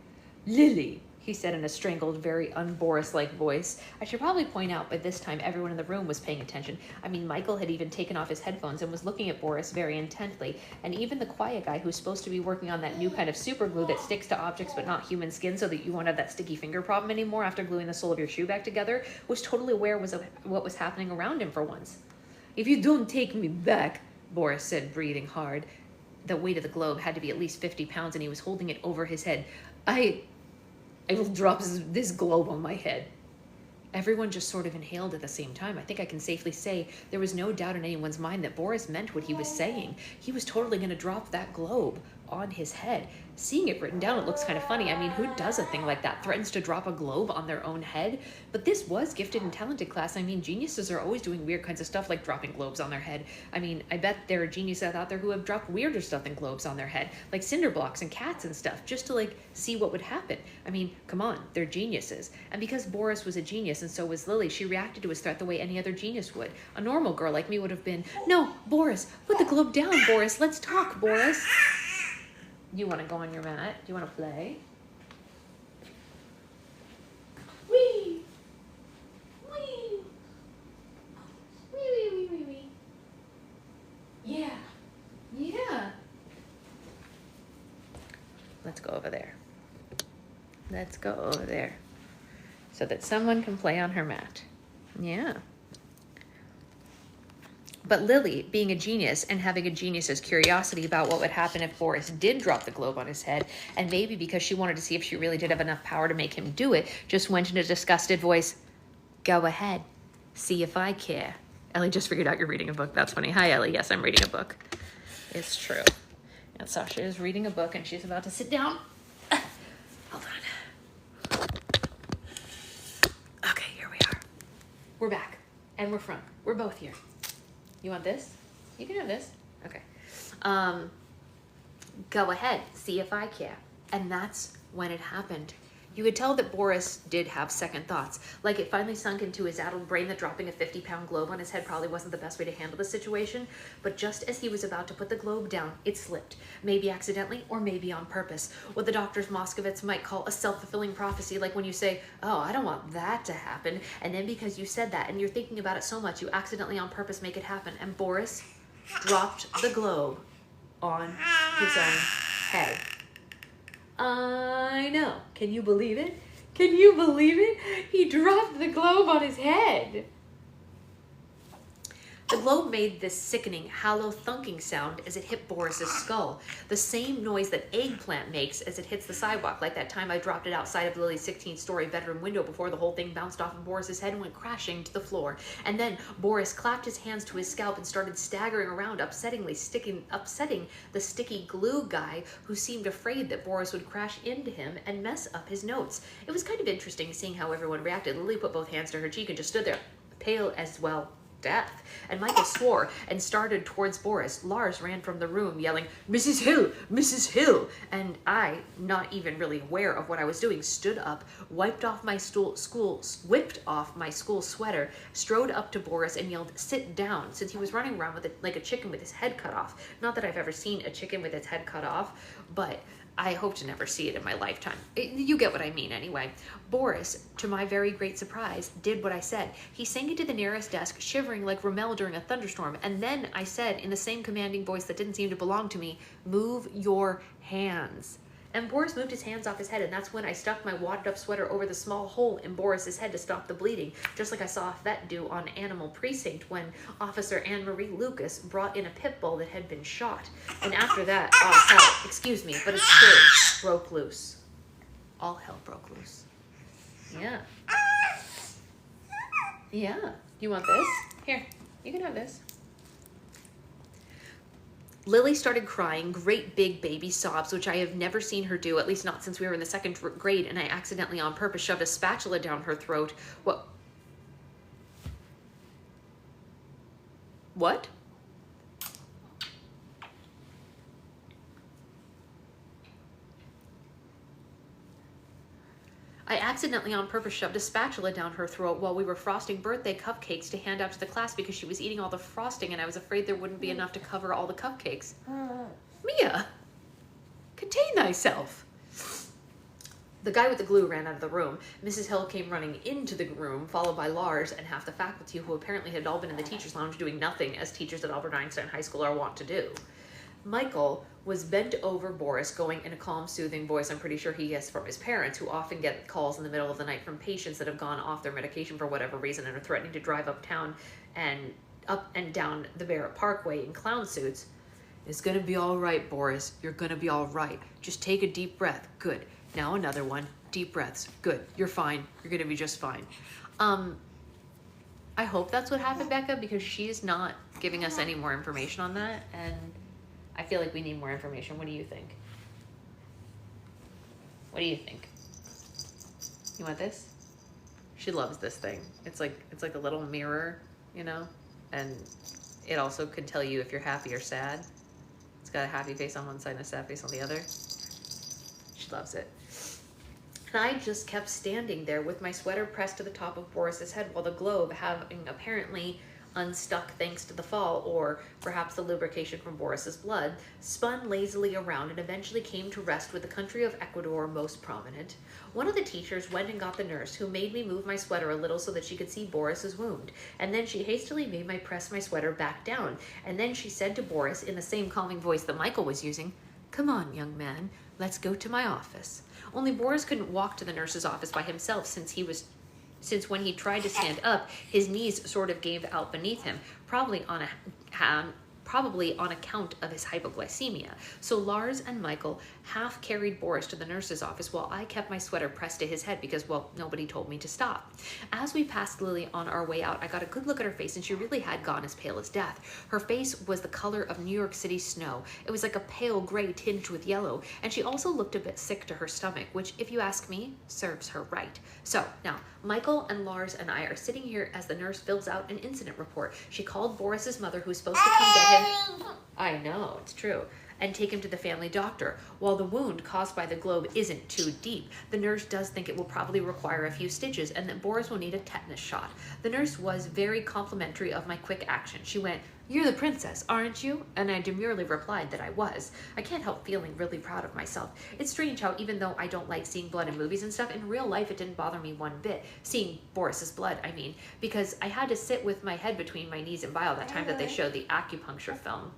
Lily, he said in a strangled, very un-Boris-like voice. I should probably point out by this time everyone in the room was paying attention. I mean, Michael had even taken off his headphones and was looking at Boris very intently, and even the quiet guy who's supposed to be working on that new kind of super glue that sticks to objects but not human skin so that you won't have that sticky finger problem anymore after gluing the sole of your shoe back together, was totally aware of what was happening around him for once. If you don't take me back, Boris said, breathing hard. The weight of the globe had to be at least 50 pounds, and he was holding it over his head. I will drop this globe on my head. Everyone just sort of inhaled at the same time. I think I can safely say there was no doubt in anyone's mind that Boris meant what he was saying. He was totally going to drop that globe on his head. Seeing it written down, it looks kind of funny. I mean, who does a thing like that? Threatens to drop a globe on their own head? But this was gifted and talented class. I mean, geniuses are always doing weird kinds of stuff like dropping globes on their head. I mean, I bet there are geniuses out there who have dropped weirder stuff than globes on their head, like cinder blocks and cats and stuff, just to like see what would happen. I mean, come on, they're geniuses. And because Boris was a genius and so was Lily, she reacted to his threat the way any other genius would. A normal girl like me would have been, no, Boris, put the globe down, Boris. Let's talk, Boris. You want to go on your mat? Do you want to play? Wee! Wee! Wee, wee, wee, wee, wee. Yeah. Yeah. Let's go over there. Let's go over there. So that someone can play on her mat. Yeah. But Lily, being a genius and having a genius's curiosity about what would happen if Boris did drop the globe on his head, and maybe because she wanted to see if she really did have enough power to make him do it, just went in a disgusted voice, go ahead, see if I care. Ellie just figured out you're reading a book. That's funny. Hi, Ellie. Yes, I'm reading a book. It's true. And Sasha is reading a book, and she's about to sit down. Hold on. Okay, here we are. We're back, and we're front. We're both here. You want this? You can have this. Okay. Go ahead. See if I care. And that's when it happened. You could tell that Boris did have second thoughts, like it finally sunk into his addled brain that dropping a 50-pound globe on his head probably wasn't the best way to handle the situation. But just as he was about to put the globe down, it slipped, maybe accidentally or maybe on purpose. What the doctors Moskovitz might call a self-fulfilling prophecy, like when you say, oh, I don't want that to happen, and then because you said that and you're thinking about it so much, you accidentally on purpose make it happen. And Boris dropped the globe on his own head. I know. Can you believe it? Can you believe it? He dropped the globe on his head. The globe made this sickening, hollow thunking sound as it hit Boris's skull. The same noise that eggplant makes as it hits the sidewalk, like that time I dropped it outside of Lily's 16-story bedroom window before the whole thing bounced off of Boris's head and went crashing to the floor. And then Boris clapped his hands to his scalp and started staggering around, upsetting the sticky glue guy, who seemed afraid that Boris would crash into him and mess up his notes. It was kind of interesting seeing how everyone reacted. Lily put both hands to her cheek and just stood there, pale as, well, death. And Michael swore and started towards Boris. Lars ran from the room yelling, Mrs. Hill, Mrs. Hill. And I, not even really aware of what I was doing, stood up, whipped off my school sweater, strode up to Boris and yelled, sit down, since he was running around with it like a chicken with his head cut off. Not that I've ever seen a chicken with its head cut off, but I hope to never see it in my lifetime. You get what I mean anyway. Boris, to my very great surprise, did what I said. He sank into the nearest desk, shivering like Rommel during a thunderstorm, and then I said, in the same commanding voice that didn't seem to belong to me, move your hands. And Boris moved his hands off his head, and that's when I stuck my wadded up sweater over the small hole in Boris's head to stop the bleeding, just like I saw a vet do on Animal Precinct when Officer Anne-Marie Lucas brought in a pit bull that had been shot. And after that, all hell, excuse me, but it's true, broke loose. All hell broke loose. Yeah. Yeah. You want this? Here, you can have this. Lily started crying, great big baby sobs, which I have never seen her do, at least not since we were in the second grade, and I accidentally on purpose shoved a spatula down her throat. What? I accidentally on purpose shoved a spatula down her throat while we were frosting birthday cupcakes to hand out to the class because she was eating all the frosting and I was afraid there wouldn't be enough to cover all the cupcakes. Mia, contain thyself. The guy with the glue ran out of the room. Mrs. Hill came running into the room, followed by Lars and half the faculty, who apparently had all been in the teacher's lounge doing nothing, as teachers at Albert Einstein High School are wont to do. Michael was bent over Boris, going in a calm, soothing voice. I'm pretty sure he is from his parents, who often get calls in the middle of the night from patients that have gone off their medication for whatever reason and are threatening to drive uptown and up and down the Barrett Parkway in clown suits. It's gonna be all right, Boris. You're gonna be all right. Just take a deep breath. Good. Now another one. Deep breaths. Good. You're fine. You're gonna be just fine. I hope that's what happened, Becca, because she's not giving us any more information on that, and I feel like we need more information. What do you think? What do you think? You want this? She loves this thing. It's like a little mirror, you know? And it also can tell you if you're happy or sad. It's got a happy face on one side and a sad face on the other. She loves it. And I just kept standing there with my sweater pressed to the top of Boris's head while the globe, having apparently unstuck thanks to the fall, or perhaps the lubrication from Boris's blood, spun lazily around and eventually came to rest with the country of Ecuador most prominent. One of the teachers went and got the nurse, who made me move my sweater a little so that she could see Boris's wound, and then she hastily made me press my sweater back down, and then she said to Boris in the same calming voice that Michael was using, "Come on, young man, let's go to my office." Only Boris couldn't walk to the nurse's office by himself since when he tried to stand up, his knees sort of gave out beneath him, probably on account of his hypoglycemia. So Lars and Michael half carried Boris to the nurse's office while I kept my sweater pressed to his head because, well, nobody told me to stop. As we passed Lily on our way out, I got a good look at her face, and she really had gone as pale as death. Her face was the color of New York City snow. It was like a pale gray tinged with yellow, and she also looked a bit sick to her stomach, which, if you ask me, serves her right. So now, Michael and Lars and I are sitting here as the nurse fills out an incident report. She called Boris's mother, who's supposed to come get him. I know, it's true. and take him to the family doctor. While the wound caused by the globe isn't too deep, the nurse does think it will probably require a few stitches and that Boris will need a tetanus shot. The nurse was very complimentary of my quick action. She went, "You're the princess, aren't you?" And I demurely replied that I was. I can't help feeling really proud of myself. It's strange how even though I don't like seeing blood in movies and stuff, in real life it didn't bother me one bit. Seeing Boris's blood, I mean, because I had to sit with my head between my knees and bile that time that they showed the acupuncture film.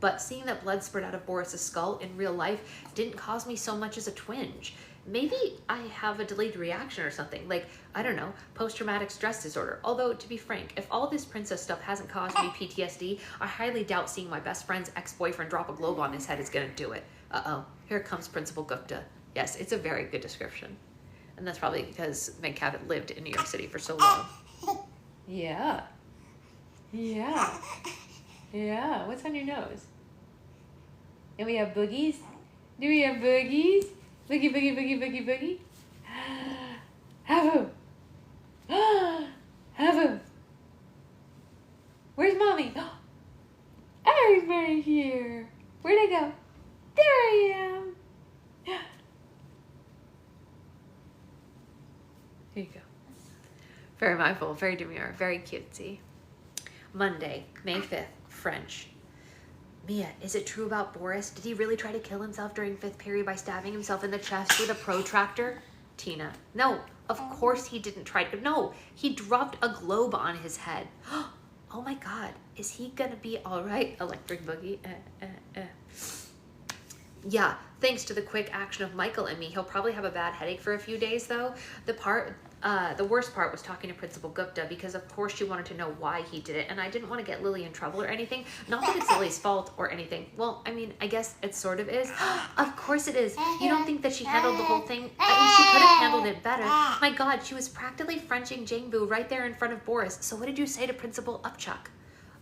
But seeing that blood spurt out of Boris's skull in real life didn't cause me so much as a twinge. Maybe I have a delayed reaction or something, like, I don't know, post-traumatic stress disorder. Although, to be frank, if all this princess stuff hasn't caused me PTSD, I highly doubt seeing my best friend's ex-boyfriend drop a globe on his head is gonna do it. Uh-oh, here comes Principal Gupta. Yes, it's a very good description. And that's probably because Meg Cabot lived in New York City for so long. Yeah. Yeah. Yeah, what's on your nose? And we have boogies? Do we have boogies? Boogie, boogie, boogie, boogie, boogie. Have Have him. Where's Mommy? Everybody here. Where'd I go? There I am. Here you go. Very mindful, very demure, very cutesy. Monday, May 5th, French. Mia, is it true about Boris? Did he really try to kill himself during 5th period by stabbing himself in the chest with a protractor? Tina, no, of course he didn't try to. No, he dropped a globe on his head. Oh my God, is he gonna be all right? Electric Boogie. Yeah, thanks to the quick action of Michael and me, he'll probably have a bad headache for a few days though. The worst part was talking to Principal Gupta because of course she wanted to know why he did it and I didn't want to get Lily in trouble or anything. Not that it's Lily's fault or anything. Well, I mean, I guess it sort of is. Of course it is. You don't think that she handled the whole thing? I mean, she could have handled it better. My God, she was practically Frenching Jangbu right there in front of Boris. So what did you say to Principal Upchuck?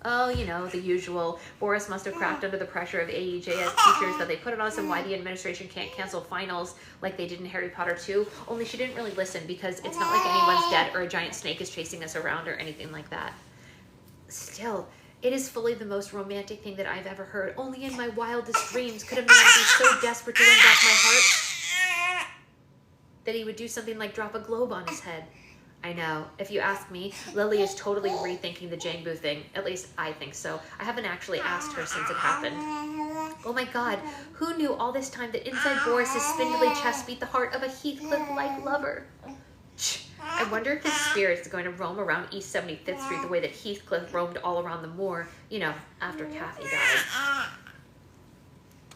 Oh, you know, the usual. Boris must have cracked under the pressure of AEJS teachers that they put it on us and why the administration can't cancel finals like they did in Harry Potter 2. Only she didn't really listen because it's not like anyone's dead or a giant snake is chasing us around or anything like that. Still, it is fully the most romantic thing that I've ever heard. Only in my wildest dreams could a man be so desperate to win back my heart that he would do something like drop a globe on his head. I know. If you ask me, Lily is totally rethinking the Jangbu thing. At least I think so. I haven't actually asked her since it happened. Oh my God, who knew all this time that inside Boris's spindly chest beat the heart of a Heathcliff-like lover? I wonder if his spirit is going to roam around East 75th Street the way that Heathcliff roamed all around the moor, you know, after Kathy died.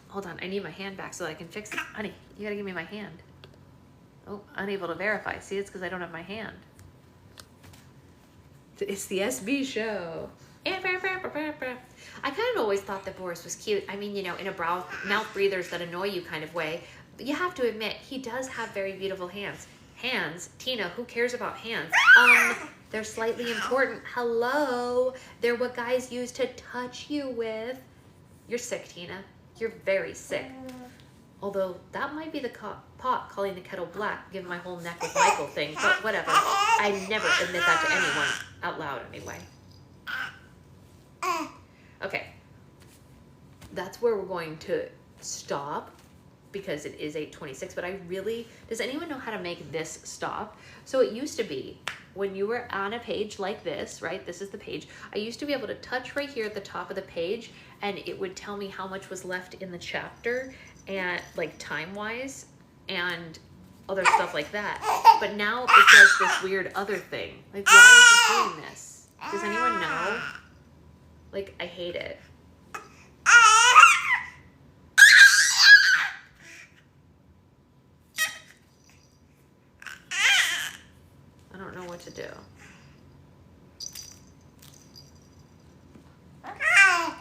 Hold on, I need my hand back so that I can fix it. Honey, you gotta give me my hand. Oh, unable to verify. See, it's because I don't have my hand. It's the SB show. I kind of always thought that Boris was cute. I mean, you know, in a mouth breathers that annoy you kind of way. But you have to admit, he does have very beautiful hands. Hands? Tina, who cares about hands? They're slightly important. Hello? They're what guys use to touch you with. You're sick, Tina. You're very sick. Although, that might be the pot calling the kettle black, given my whole neck with Michael thing, but whatever. I never admit that to anyone. Out loud, anyway. Okay. That's where we're going to stop, because it is 8:26, but I really... Does anyone know how to make this stop? So it used to be, when you were on a page like this, right? This is the page. I used to be able to touch right here at the top of the page, and it would tell me how much was left in the chapter, and like time-wise, and other stuff like that. But now it does this weird other thing. Like, why is it doing this? Does anyone know? Like, I hate it. I don't know what to do.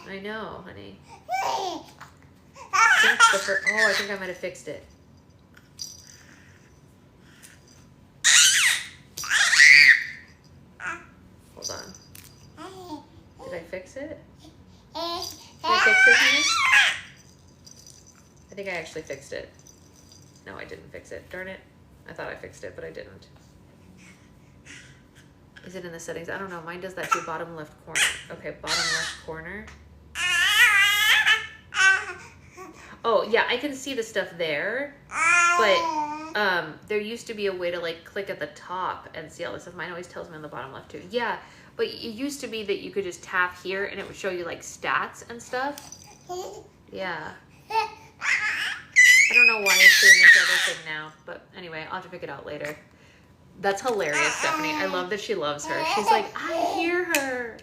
I know, honey. Oh, I think I might have fixed it. Hold on. Did I fix it? Did I fix it, honey? I think I actually fixed it. No, I didn't fix it. Darn it. I thought I fixed it, but I didn't. Is it in the settings? I don't know. Mine does that too. Bottom left corner. Okay, bottom left corner. Oh, yeah, I can see the stuff there, but there used to be a way to like click at the top and see all this stuff. Mine always tells me on the bottom left too. Yeah, but it used to be that you could just tap here and it would show you like stats and stuff. Yeah. I don't know why it's doing this other thing now, but anyway, I'll have to pick it out later. That's hilarious, Stephanie. I love that she loves her. She's like, I hear her.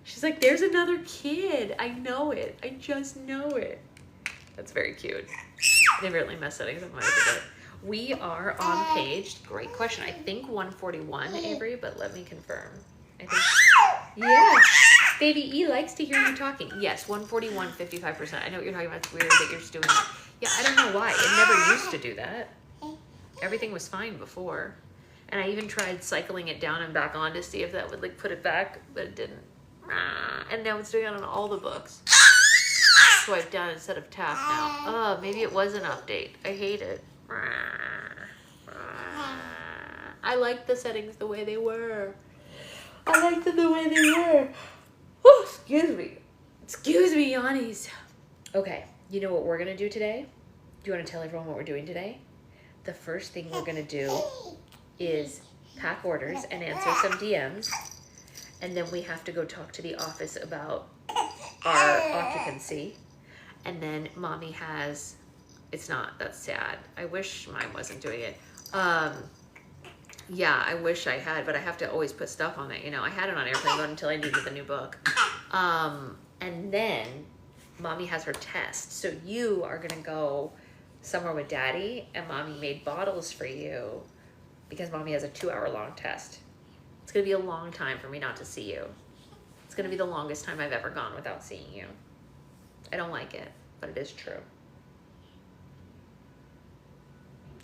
She's like, there's another kid. I know it. I just know it. That's very cute. They really messed settings up a bit. We are on page, great question, I think 141, Avery, but let me confirm. I think, yeah. Baby E likes to hear you talking. Yes, 141, 55%. I know what you're talking about. It's weird that you're just doing that. Yeah, I don't know why. It never used to do that. Everything was fine before. And I even tried cycling it down and back on to see if that would like put it back, but it didn't. And now it's doing it on all the books. Swipe down instead of tap now. Oh, maybe it was an update. I hate it. I like the settings the way they were. I liked them the way they were. Oh, excuse me. Excuse me, Yannies. Okay, you know what we're going to do today? Do you want to tell everyone what we're doing today? The first thing we're going to do is pack orders and answer some DMs. And then we have to go talk to the office about our occupancy. And then mommy has, it's not, that's sad. I wish mine wasn't doing it. Yeah, I wish I had, but I have to always put stuff on it. You know, I had it on airplane mode until I needed the new book. And then mommy has her test. So you are gonna go somewhere with daddy, and mommy made bottles for you because mommy has a 2-hour-long test. It's gonna be a long time for me not to see you. It's gonna be the longest time I've ever gone without seeing you. I don't like it, but it is true.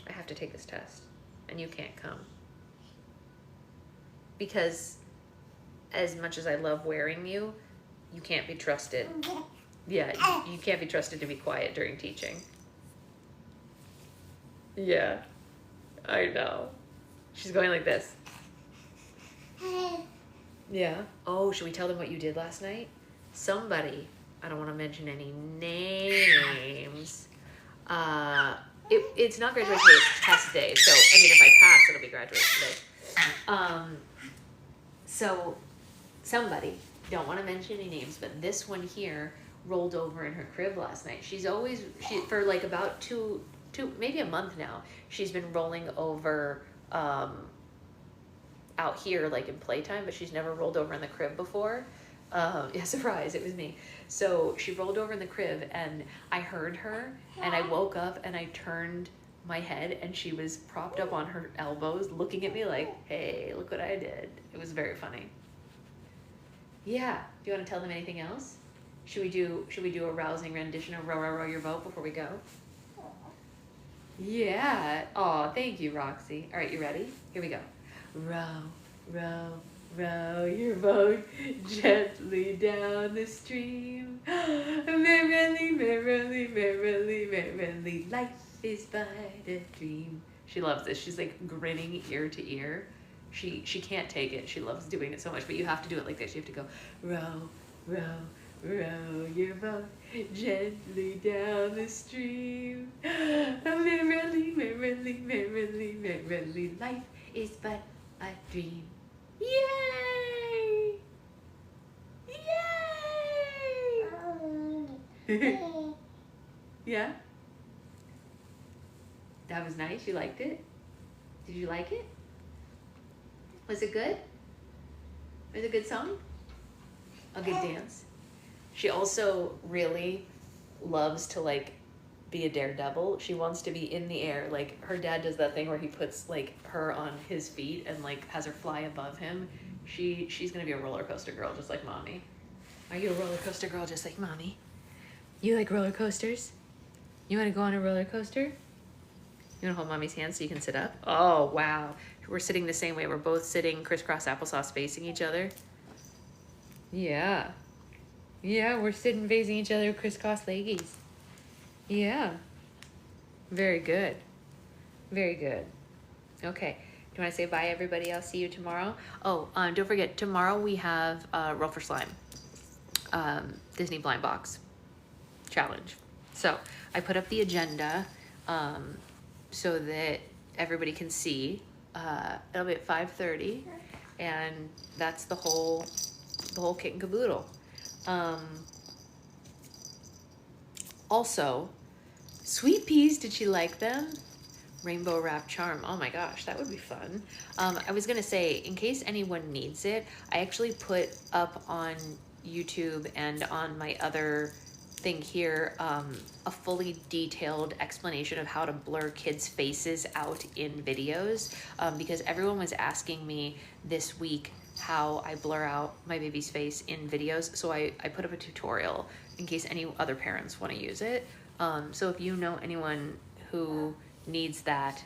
I have to take this test, and you can't come. Because as much as I love wearing you, you can't be trusted. Yeah, you can't be trusted to be quiet during teaching. Yeah, I know. She's going like this. Yeah. Oh, should we tell them what you did last night? Somebody, I don't want to mention any names. It's not graduation day, it's test day. So, I mean, if I pass, it'll be graduation day. So somebody, don't want to mention any names, but this one here rolled over in her crib last night. She for like about two, maybe a month now, she's been rolling over out here like in playtime, but she's never rolled over in the crib before. Yeah, surprise, it was me. So she rolled over in the crib and I heard her and I woke up and I turned my head and she was propped up on her elbows looking at me like, hey, look what I did. It was very funny. Yeah, do you want to tell them anything else? Should we do a rousing rendition of Row, Row, Row Your Boat before we go? Yeah. Oh, thank you, Roxy. All right, you ready? Here we go. Row, row, row your boat gently down the stream. Merrily, merrily, merrily, merrily, life is but a dream. She loves this. She's like grinning ear to ear. She can't take it. She loves doing it so much, but you have to do it like this. You have to go, row, row, row your boat gently down the stream. Merrily, merrily, merrily, merrily, life is but a dream. Yay! Yay! Yeah? That was nice. You liked it? Did you like it? Was it good? Was it a good song? A good dance? She also really loves to like be a daredevil. She wants to be in the air. Like her dad does that thing where he puts like her on his feet and like has her fly above him. She's gonna be a roller coaster girl just like mommy. Are you a roller coaster girl just like mommy? You like roller coasters? You wanna go on a roller coaster? You wanna hold mommy's hand so you can sit up? Oh wow. We're sitting the same way. We're both sitting crisscross applesauce facing each other. Yeah. Yeah, we're sitting facing each other crisscross leggies. Yeah. Very good. Very good. Okay. Do you want to say bye, everybody? I'll see you tomorrow. Oh, don't forget, tomorrow we have Roll for Slime. Disney Blind Box Challenge. So I put up the agenda so that everybody can see. It'll be at 5:30, and that's the whole kit and caboodle. Also, sweet peas, did she like them? Rainbow wrap charm. Oh my gosh, that would be fun. I was gonna say, in case anyone needs it, I actually put up on YouTube and on my other thing here a fully detailed explanation of how to blur kids' faces out in videos, because everyone was asking me this week how I blur out my baby's face in videos. So I put up a tutorial in case any other parents want to use it. So if you know anyone who needs that,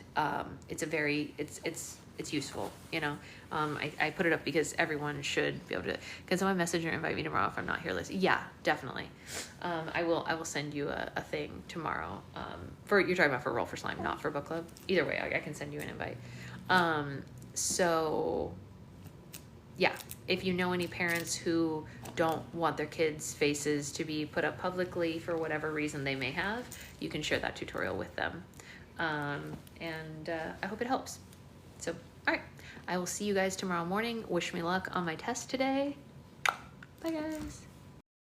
it's useful, you know. I put it up because everyone should be able to. Can someone message or invite me tomorrow if I'm not here? Listen, yeah, definitely. I will send you a thing tomorrow. For you're talking about for Roll for Slime, not for book club. Either way, I can send you an invite. So yeah, if you know any parents who don't want their kids' faces to be put up publicly for whatever reason they may have, you can share that tutorial with them. And I hope it helps. So, all right, I will see you guys tomorrow morning. Wish me luck on my test today. Bye, guys.